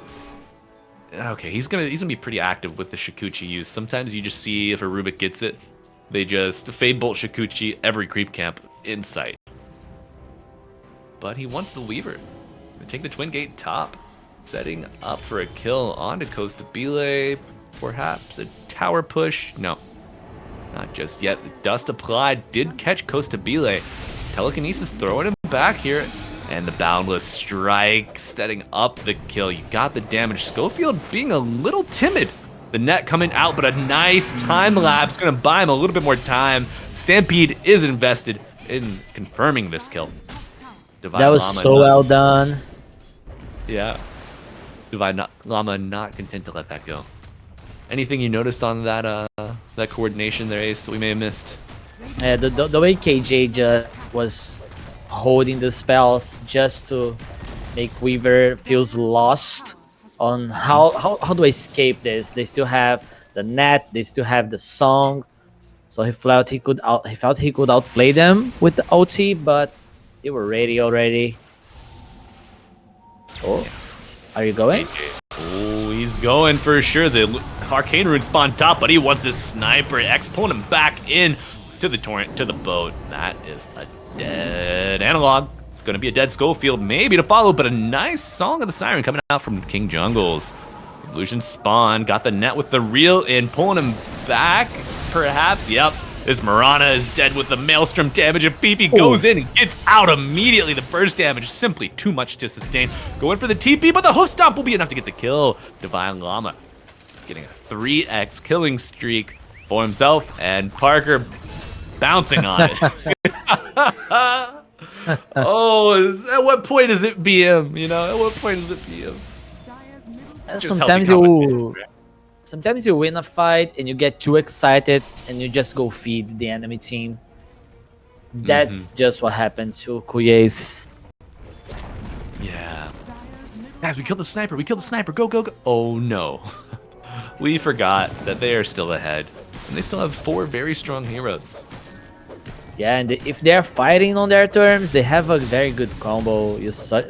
Okay, he's gonna be pretty active with the Shikuchi use. Sometimes you just see if a Rubik gets it, they just Fade Bolt Shikuchi every creep camp in sight. But he wants the Weaver. Gonna take the Twin Gate top, setting up for a kill onto Costabile. Perhaps a tower push. No, not just yet. The dust applied did catch Costabile. Telekinesis throwing him back here. And the Boundless Strike setting up the kill. You got the damage. Schofield being a little timid. The net coming out, but a nice time lapse. Going to buy him a little bit more time. Stampede is invested in confirming this kill. Divine that was Llama so well done. Yeah. Divine Llama not content to let that go. Anything you noticed on that that coordination there, Ace, that we may have missed? Yeah, the way KJ just was holding the spells just to make Weaver feels lost. on how do I escape this. They still have the net, they still have the song, so he felt he could outplay them with the OT, but they were ready already. Oh, are you going? Oh, he's going for sure. The Arcane Rune spawned top, but he wants this sniper. X pulling him back in to the torrent, to the boat. That is a dead analog. Gonna be a dead Schofield, maybe to follow, but a nice Song of the Siren coming out from King Jungles. Illusion spawn, got the net with the reel in, pulling him back, perhaps. Yep, this Mirana is dead with the Maelstrom damage, and PP goes in and gets out immediately. The burst damage simply too much to sustain. Going for the TP, but the hook stomp will be enough to get the kill. Divine Llama getting a 3x killing streak for himself, and Parker bouncing on it. Oh, at what point is it BM? You know, at what point is it BM? Sometimes you win a fight and you get too excited and you just go feed the enemy team. That's just what happened to Cuyes. Yeah. Guys, we killed the sniper. We killed the sniper. Go, go, go. Oh, no. We forgot that they are still ahead. And they still have 4 very strong heroes. Yeah, and if they're fighting on their terms, they have a very good combo. You saw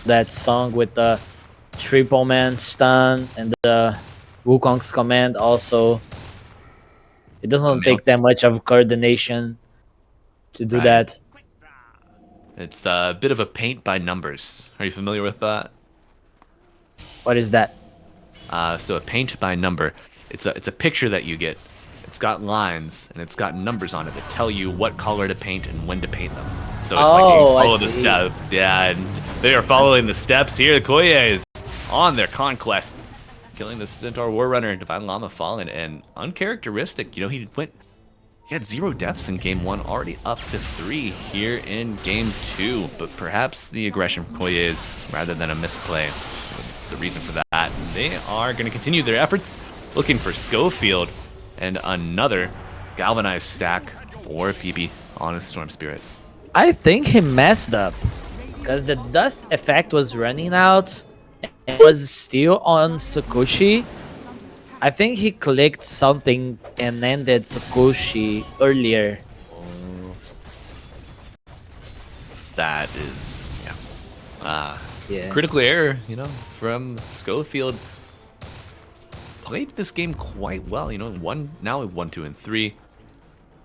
that song with the triple man stun and the Wukong's command also. It doesn't take that much of coordination to do that. It's a bit of a paint by numbers. Are you familiar with that? What is that? So a paint by number. It's a picture that you get. It's got lines and it's got numbers on it that tell you what color to paint and when to paint them. So it's like you follow the steps. Yeah, and they are following the steps here. The Cuyes on their conquest, killing the Centaur War Runner, Divine Llama fallen, and uncharacteristic. You know, he had 0 deaths in game 1, already up to 3 here in game 2. But perhaps the aggression from Cuyes rather than a misplay was the reason for that. They are going to continue their efforts, looking for Schofield. And another galvanized stack for PP on his Storm Spirit. I think he messed up because the dust effect was running out and was still on Sakushi. I think he clicked something and ended Sakushi earlier. That is, yeah. Critical error, you know, from Schofield. Played this game quite well, you know, now 1, 2, and 3.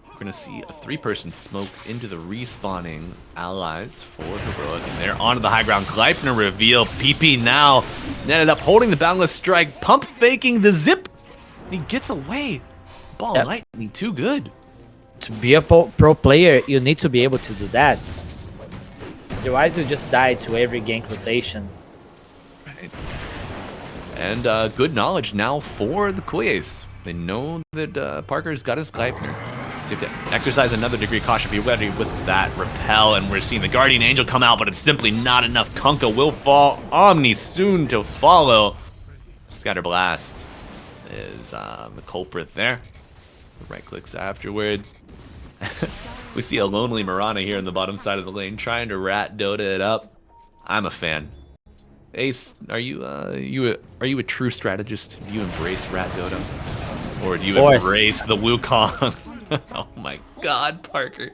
We're gonna see a 3-person smoke into the respawning allies for Heroic, and they're onto the high ground. Gleipnir reveal. PP now netted up, holding the boundless strike, pump faking the zip. He gets away. Ball lightning, too good. To be a pro player, you need to be able to do that. Otherwise, you just die to every gank rotation. Right. And good knowledge now for the Cuyes. They know that Parker's got his Gleipnir. So you have to exercise another degree of caution. Be ready with that repel. And we're seeing the Guardian Angel come out, but it's simply not enough. Kunkka will fall. Omni soon to follow. Scatter Blast is the culprit there. The right clicks afterwards. We see a lonely Mirana here in the bottom side of the lane trying to rat Dota it up. I'm a fan. Ace, are you a true strategist? Do you embrace Rat Dota, or do you embrace the Wukong? Oh my God, Parker!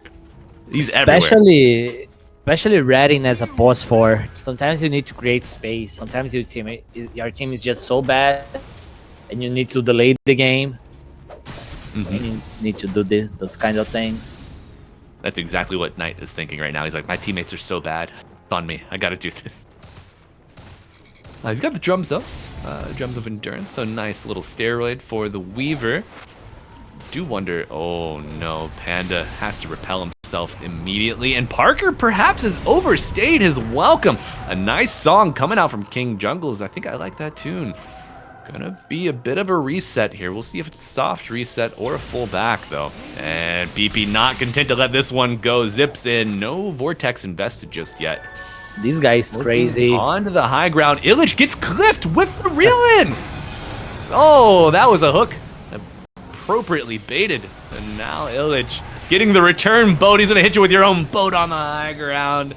He's everywhere. Especially ratting as a pause 4. Sometimes you need to create space. Sometimes your team is just so bad, and you need to delay the game. And you need to do those kind of things. That's exactly what Knight is thinking right now. He's like, my teammates are so bad. It's on me. I got to do this. He's got the drums though, drums of endurance, so nice little steroid for the Weaver. Do wonder, oh no, Panda has to repel himself immediately, and Parker perhaps has overstayed his welcome. A nice song coming out from King Jungles. I think I like that tune. Gonna be a bit of a reset here. We'll see if it's a soft reset or a full back though. And PP not content to let this one go, zips in, no Vortex invested just yet. This guy's crazy. On to the high ground. Illich gets clipped with the reel in. Oh, that was a hook. Appropriately baited. And now Illich getting the return boat. He's going to hit you with your own boat on the high ground.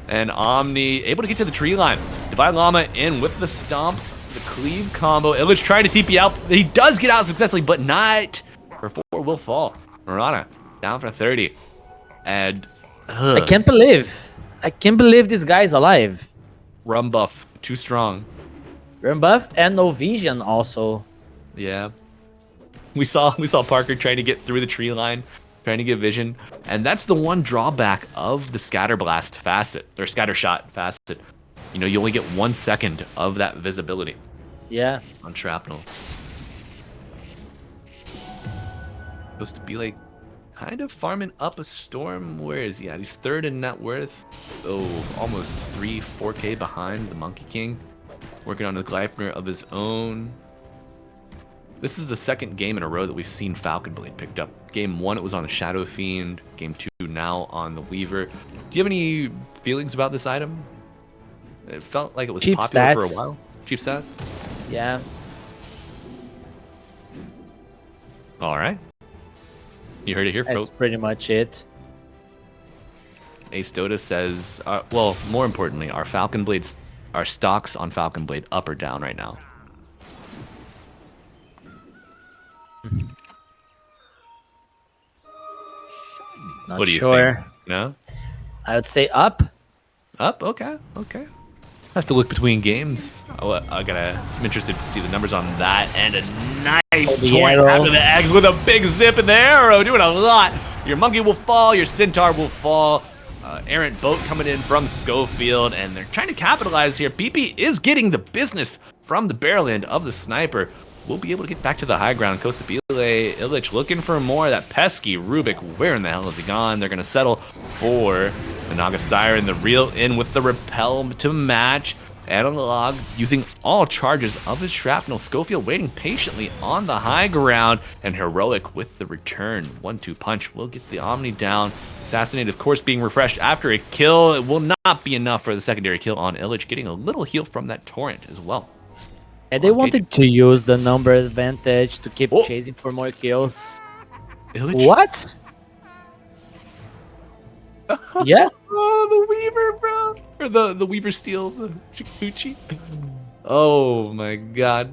And Omni able to get to the tree line. Divine Llama in with the stomp The cleave combo. Illich trying to TP out. He does get out successfully, but not for 4 will fall. Marana down for 30. And I can't believe this guy's alive. rum buff, too strong. Run buff and no vision also. Yeah. We saw Parker trying to get through the tree line, trying to get vision. And that's the one drawback of the scatter blast facet, or scatter shot facet. You know, you only get 1 second of that visibility. Yeah. On shrapnel. Supposed to be like kind of farming up a storm. Where is he at? He's 3rd in net worth. Oh, almost 4K behind the Monkey King. Working on a Gleipnir of his own. This is the 2nd game in a row that we've seen Falcon Blade picked up. Game 1, it was on the Shadow Fiend. Game 2, now on the Weaver. Do you have any feelings about this item? It felt like it was cheap popular stats. for a while. Cheap stats? Yeah. All right. You heard it here, That's folks. pretty much it. Ace Dota says, well, more importantly, are Falcon Blades, are stocks on Falcon Blade up or down right now? Not What do you sure. think? No? I would say up. Up? Okay, okay. I have to look between games. I'm interested to see the numbers on that. And a nice the torrent arrow. after the eggs with a big zip in the arrow, doing a lot. Your monkey will fall, your centaur will fall. Errant boat coming in from Schofield, and they're trying to capitalize here. PP is getting the business from the barrel end of the sniper. We'll be able to get back to the high ground. Costa Bile, Illich looking for more. That pesky Rubik, where in the hell is he gone? They're going to settle for the Naga Siren, the reel in with the repel to match. Analog using all charges of his shrapnel. Schofield waiting patiently on the high ground, and Heroic with the return. 1-2 punch will get the Omni down. Assassinate, of course, being refreshed after a kill. It will not be enough for the secondary kill on Illich, getting a little heal from that torrent as well. And they wanted to use the number advantage to keep Oh. chasing for more kills. Illich? What? Yeah. Oh, the Weaver, bro. Or the Weaver steal, the Shikuchi. Oh my god.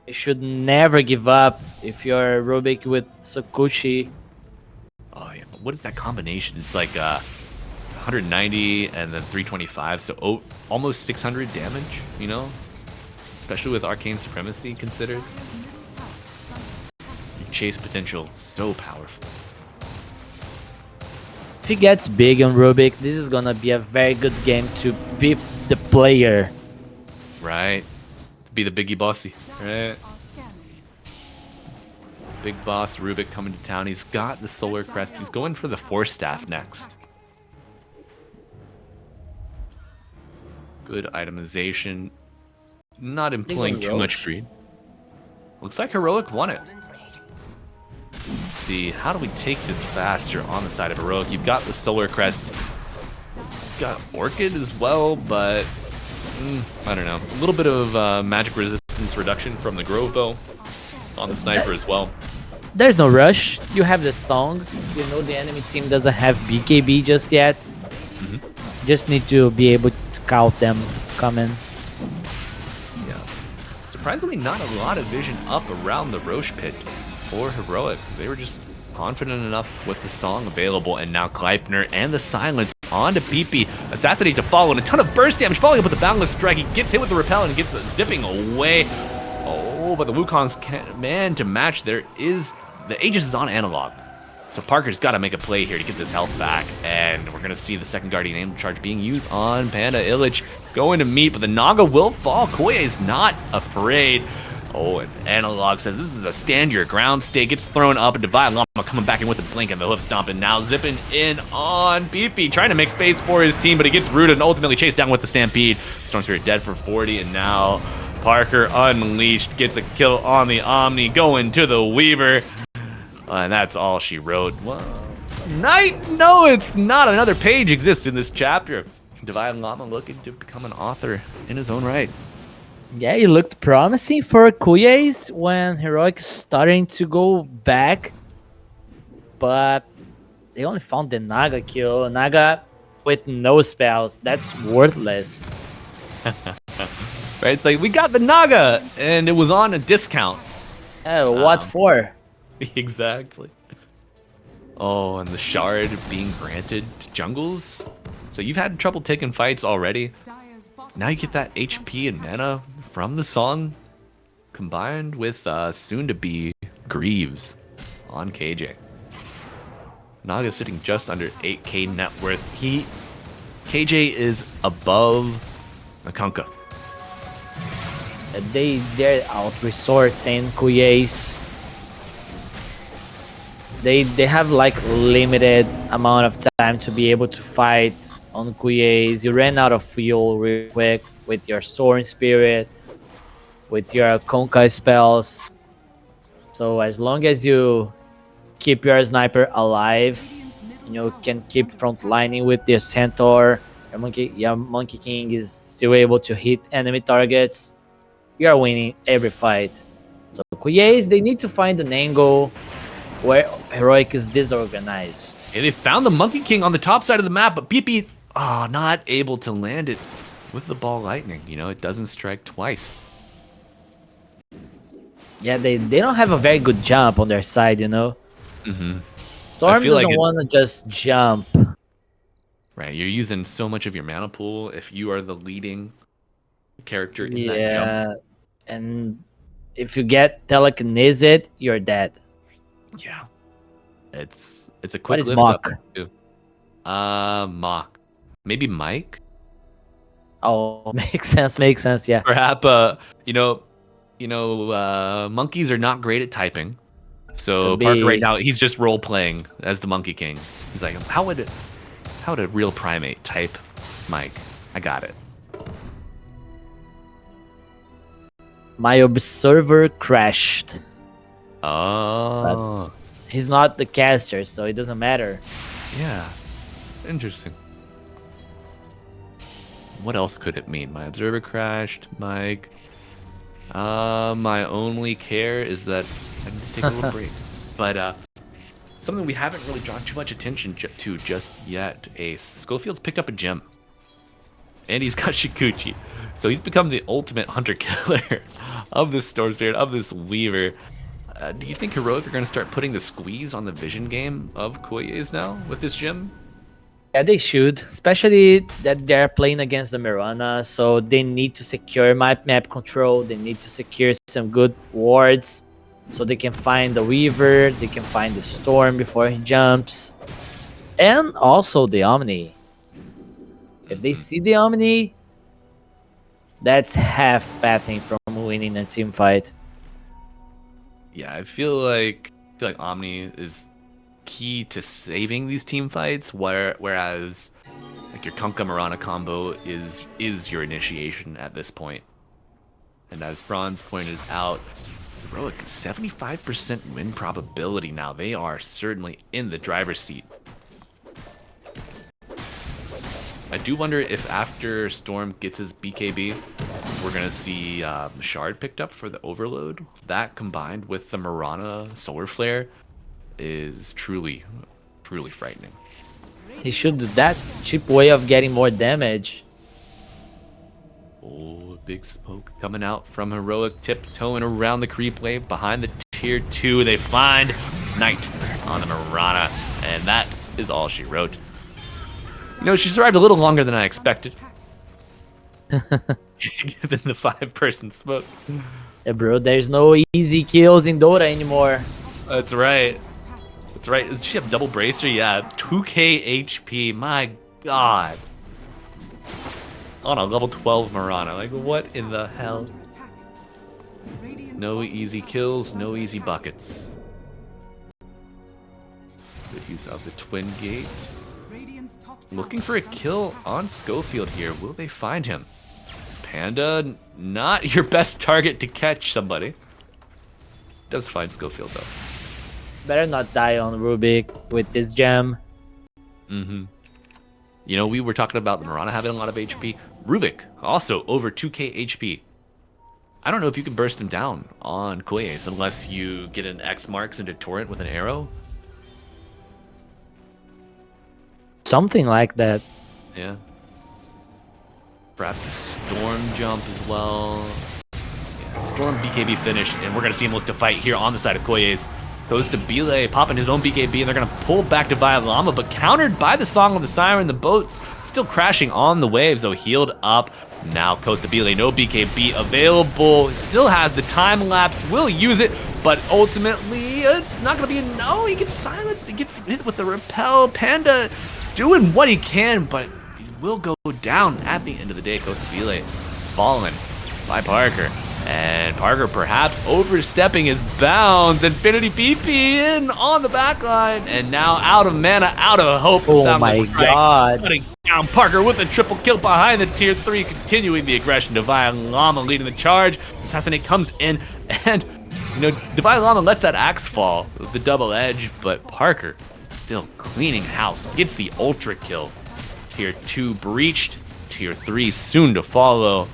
You should never give up if you're Rubik with Sakuchi. Oh yeah. What is that combination? It's like 190 and then 325, so almost 600 damage, you know? Especially with Arcane Supremacy considered. Your chase potential so powerful. If he gets big on Rubik, this is gonna be a very good game to beat the player. Right. Be the biggie bossy. Right. Big boss Rubik coming to town. He's got the Solar Crest. He's going for the Force Staff next. Good itemization. Not employing too much greed. Looks like Heroic won it. Let's see. How do we take this faster on the side of Heroic? You've got the Solar Crest. You've got Orchid as well, but I don't know. A little bit of magic resistance reduction from the Grove Bow on the sniper as well. There's no rush. You have the song. You know the enemy team doesn't have BKB just yet. Just need to be able to scout them coming. Yeah. Surprisingly, not a lot of vision up around the Roche pit for Heroic. They were just confident enough with the song available, and now Gleipnir and the silence onto PP. Assassinate to follow, and a ton of burst damage following up with the Boundless Strike. He gets hit with the repel and gets zipping away. Oh, but the Wukong's man to match. There is the Aegis is on analog. So Parker's got to make a play here to get this health back, and we're going to see the second Guardian Angel charge being used on Panda. Illich going to meet, but the Naga will fall. Cuyes not afraid. Oh, and Analog says this is a stand your ground stay. Gets thrown up, and Divine Llama coming back in with the blink and the hoof stomp, and now zipping in on PP, trying to make space for his team, but he gets rooted and ultimately chased down with the Stampede. Storm Spirit dead for 40, and now Parker unleashed, gets a kill on the Omni, going to the Weaver. And that's all she wrote. Well, Night? No, it's not. Another page exists in this chapter. Divine Llama looking to become an author in his own right. Yeah, it looked promising for Cuyes when Heroic starting to go back. But they only found the Naga kill. Naga with no spells. That's worthless. Right? It's like, we got the Naga, and it was on a discount. What for? Exactly. Oh, and the shard being granted to jungles. So you've had trouble taking fights already. Now you get that HP and mana from the song, combined with soon-to-be Greaves on KJ. Naga sitting just under 8k net worth. KJ is above Nakunka. They're out resourcing Cuyes. They have like limited amount of time to be able to fight on Cuyes. You ran out of fuel real quick with your Storm Spirit, with your Conca spells. So as long as you keep your sniper alive, you can keep frontlining with your Centaur. Your Monkey King is still able to hit enemy targets. You are winning every fight. So Cuyes, they need to find an angle where Heroic is disorganized. And they found the Monkey King on the top side of the map, but PP, not able to land it with the ball lightning. You know, it doesn't strike twice. Yeah, they don't have a very good jump on their side, you know. Mm-hmm. Storm doesn't want to just jump. Right, you're using so much of your mana pool if you are the leading character in that jump. Yeah, and if you get telekinesis, you're dead. Yeah, it's a quick What is lift Mock? up too. Mock, maybe Mike. Oh, makes sense. Yeah. Perhaps monkeys are not great at typing, so Could Parker right be. now he's just role playing as the Monkey King. He's like, how would a real primate type Mike? I got it. My observer crashed. Oh, He's not the caster, so it doesn't matter. yeah, interesting. What else could it mean? My observer crashed, Mike. My only care is that I need to take a little break. But something we haven't really drawn too much attention to just yet. Schofield's picked up a gem. And he's got Shikuchi. So he's become the ultimate hunter-killer of this Storm Spirit, of this Weaver. Do you think Heroic are going to start putting the squeeze on the vision game of Cuyes now with this gem? Yeah, they should, especially that they're playing against the Mirana, so they need to secure map control. They need to secure some good wards, so they can find the Weaver, they can find the Storm before he jumps, and also the Omni. If they see the Omni, that's half pathing from winning a team fight. Yeah, I feel like Omni is key to saving these team fights, whereas like your Kunkka Mirana combo is your initiation at this point. And as Franz pointed out, Heroic 75% win probability now. They are certainly in the driver's seat. I do wonder if after Storm gets his BKB, we're gonna see Shard picked up for the Overload. That combined with the Mirana Solar Flare is truly frightening. He should do that cheap way of getting more damage. Oh, big smoke coming out from Heroic, tiptoeing around the creep wave behind the tier 2. They find Knight on the Mirana, and that is all she wrote. You know, she survived a little longer than I expected. Given the 5-person smoke. Yeah, bro, there's no easy kills in Dota anymore. That's right. That's right. Does she have double bracer? Yeah, 2k HP. My god. On a level 12 Mirana. Like, what in the hell? No easy kills, no easy buckets. Good use of the Twin Gate. Looking for a kill on Schofield here. Will they find him? Panda, not your best target to catch somebody. Does find Schofield though. Better not die on Rubik with this gem. Mm-hmm. You know, we were talking about the Mirana having a lot of HP. Rubik, also over 2k HP. I don't know if you can burst him down on Cuyes unless you get an X marks into Torrent with an arrow. Something like that. Yeah. Perhaps a Storm Jump as well. Yeah, Storm BKB finish, and we're going to see him look to fight here on the side of Cuyes. Goes to Bile, popping his own BKB, and they're going to pull back Divine Llama, but countered by the Song of the Siren. The boat's still crashing on the waves, though healed up. Now Costa Bile, no BKB available. Still has the time lapse, will use it, but ultimately it's not going to be a no. He gets silenced, he gets hit with the repel. Panda doing what he can, but he will go down at the end of the day. Costa Bile fallen by Parker. And Parker perhaps overstepping his bounds. Infinity PP in on the backline. And now out of mana, out of hope. Oh my god. Putting down Parker with a triple kill behind the tier 3. Continuing the aggression. Divine Llama leading the charge. Assassinate comes in. And, you know, Divine Llama lets that axe fall with the double edge. But Parker still cleaning house. Gets the ultra kill. Tier 2 breached. Tier 3 soon to follow.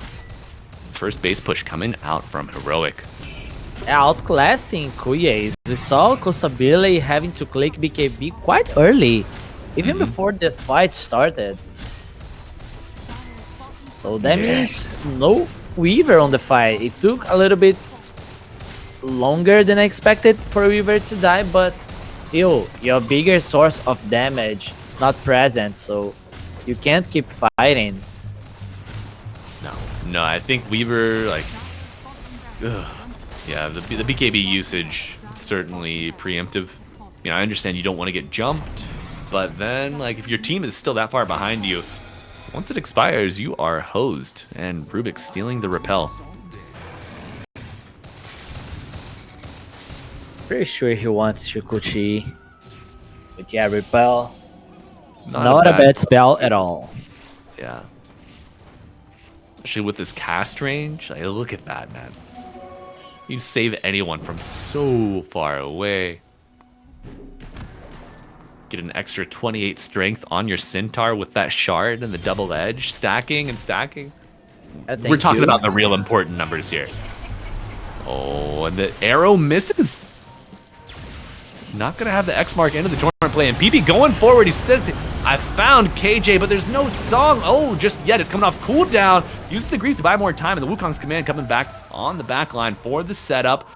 First base push coming out from Heroic. Outclassing Cuyes. We saw Costa Bile having to click BKB quite early, even before the fight started. So that means no Weaver on the fight. It took a little bit longer than expected for Weaver to die, but still, your bigger source of damage not present, so you can't keep fighting. No, I think Weaver, like, yeah, the BKB usage certainly preemptive. You know, I understand you don't want to get jumped, but then, like, if your team is still that far behind you, once it expires, you are hosed, and Rubik stealing the repel. Pretty sure he wants Shukuchi. But yeah, repel. Not a bad spell at all. Yeah. Especially with this cast range, like, look at that, man. You save anyone from so far away. Get an extra 28 strength on your Centaur with that shard and the double edge, stacking and stacking. We're talking about the real important numbers here. Oh, and the arrow misses. Not gonna have the X mark into the tournament play, and PP going forward. He says, I found KJ, but there's no song. Oh, just yet. It's coming off cooldown. Uses the grease to buy more time, and the Wukong's command coming back on the back line for the setup.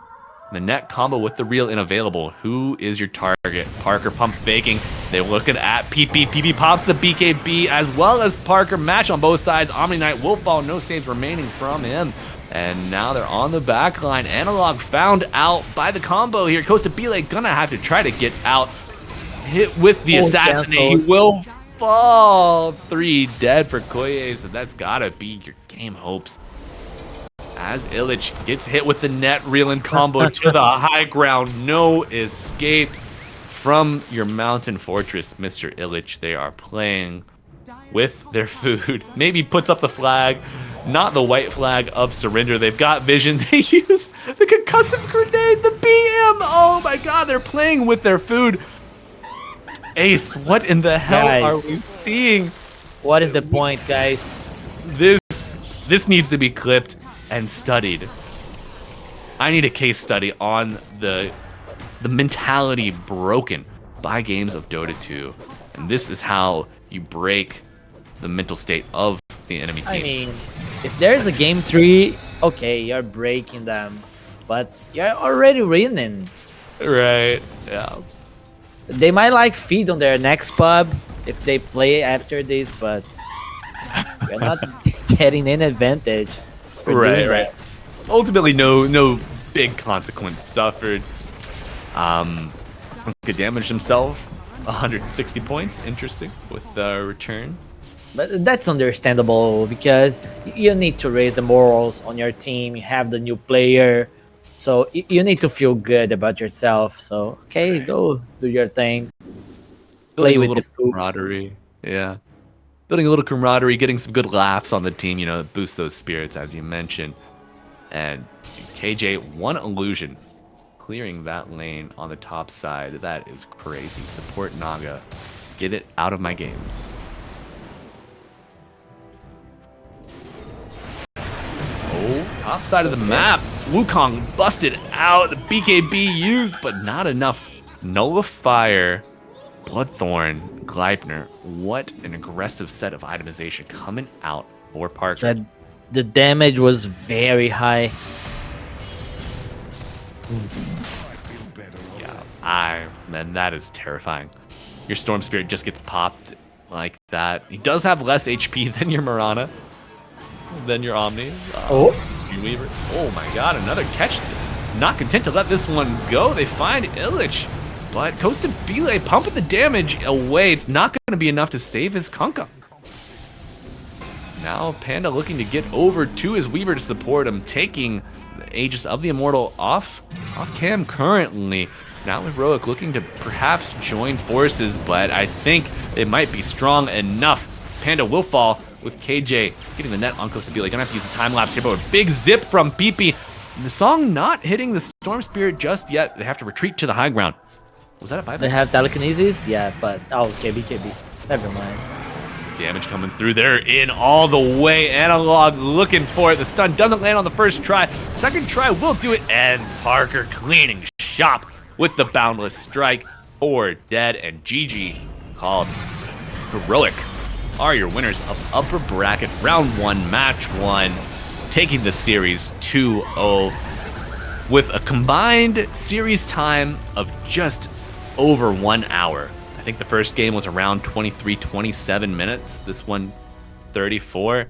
The net combo with the reel unavailable. Who is your target? Parker pump faking. They're looking at PP. PP pops the BKB as well as Parker. Match on both sides. Omni Knight will fall. No saves remaining from him. And now they're on the back line. Analog found out by the combo here. Costa Bile gonna have to try to get out. Hit with the assassinate. He will fall. 3 dead for Cuyes. So that's gotta be your game hopes. As Illich gets hit with the net reeling combo to the high ground. No escape from your mountain fortress, Mr. Illich. They are playing with their food. Maybe puts up the flag, not the white flag of surrender. They've got vision. They use the concussive grenade, the BM. Oh my god, they're playing with their food. Ace, what in the hell are we seeing? What is the point, guys? This needs to be clipped and studied. I need a case study on the mentality broken by games of Dota 2. And this is how you break the mental state of the enemy team. I mean, if there's a game 3, okay, you're breaking them, but you're already winning. Right, yeah. They might like feed on their next pub if they play after this, but you're not getting any advantage. Right. Ultimately, no big consequence suffered. Could damage himself 160 points. Interesting with the return. But that's understandable because you need to raise the morals on your team. You have the new player, so you need to feel good about yourself. So okay, go do your thing. Play with the food. Camaraderie. Yeah. Building a little camaraderie, getting some good laughs on the team, you know, boost those spirits, as you mentioned. And KJ, one illusion, clearing that lane on the top side. That is crazy. Support Naga. Get it out of my games. Oh, top side of the map. Wukong busted out. The BKB used, but not enough. Nullifier. Bloodthorn, Gleipnir, what an aggressive set of itemization coming out for Parker. That the damage was very high. Yeah, man, that is terrifying. Your Storm Spirit just gets popped like that. He does have less HP than your Mirana, than your Omni. Weaver. Oh my god, another catch. Not content to let this one go. They find Illich, but Costa Bile pumping the damage away. It's not going to be enough to save his Kunkka. Now Panda looking to get over to his Weaver to support him, taking the Aegis of the Immortal off cam currently. Now Heroic looking to perhaps join forces, but I think they might be strong enough. Panda will fall with KJ getting the net on Costa Bile. Gonna have to use the time lapse here, but a big zip from PP. The song not hitting the Storm Spirit just yet. They have to retreat to the high ground. Was that a buyback? They have telekinesis? Yeah, but KB. Never mind. Damage coming through. They're in all the way. Analog looking for it. The stun doesn't land on the first try. Second try will do it. And Parker cleaning shop with the Boundless Strike. 4 dead, and GG called. Heroic are your winners of upper bracket round 1, match 1, taking the series 2-0 with a combined series time of just over 1 hour. I think the first game was around 23-27 minutes. This one 34.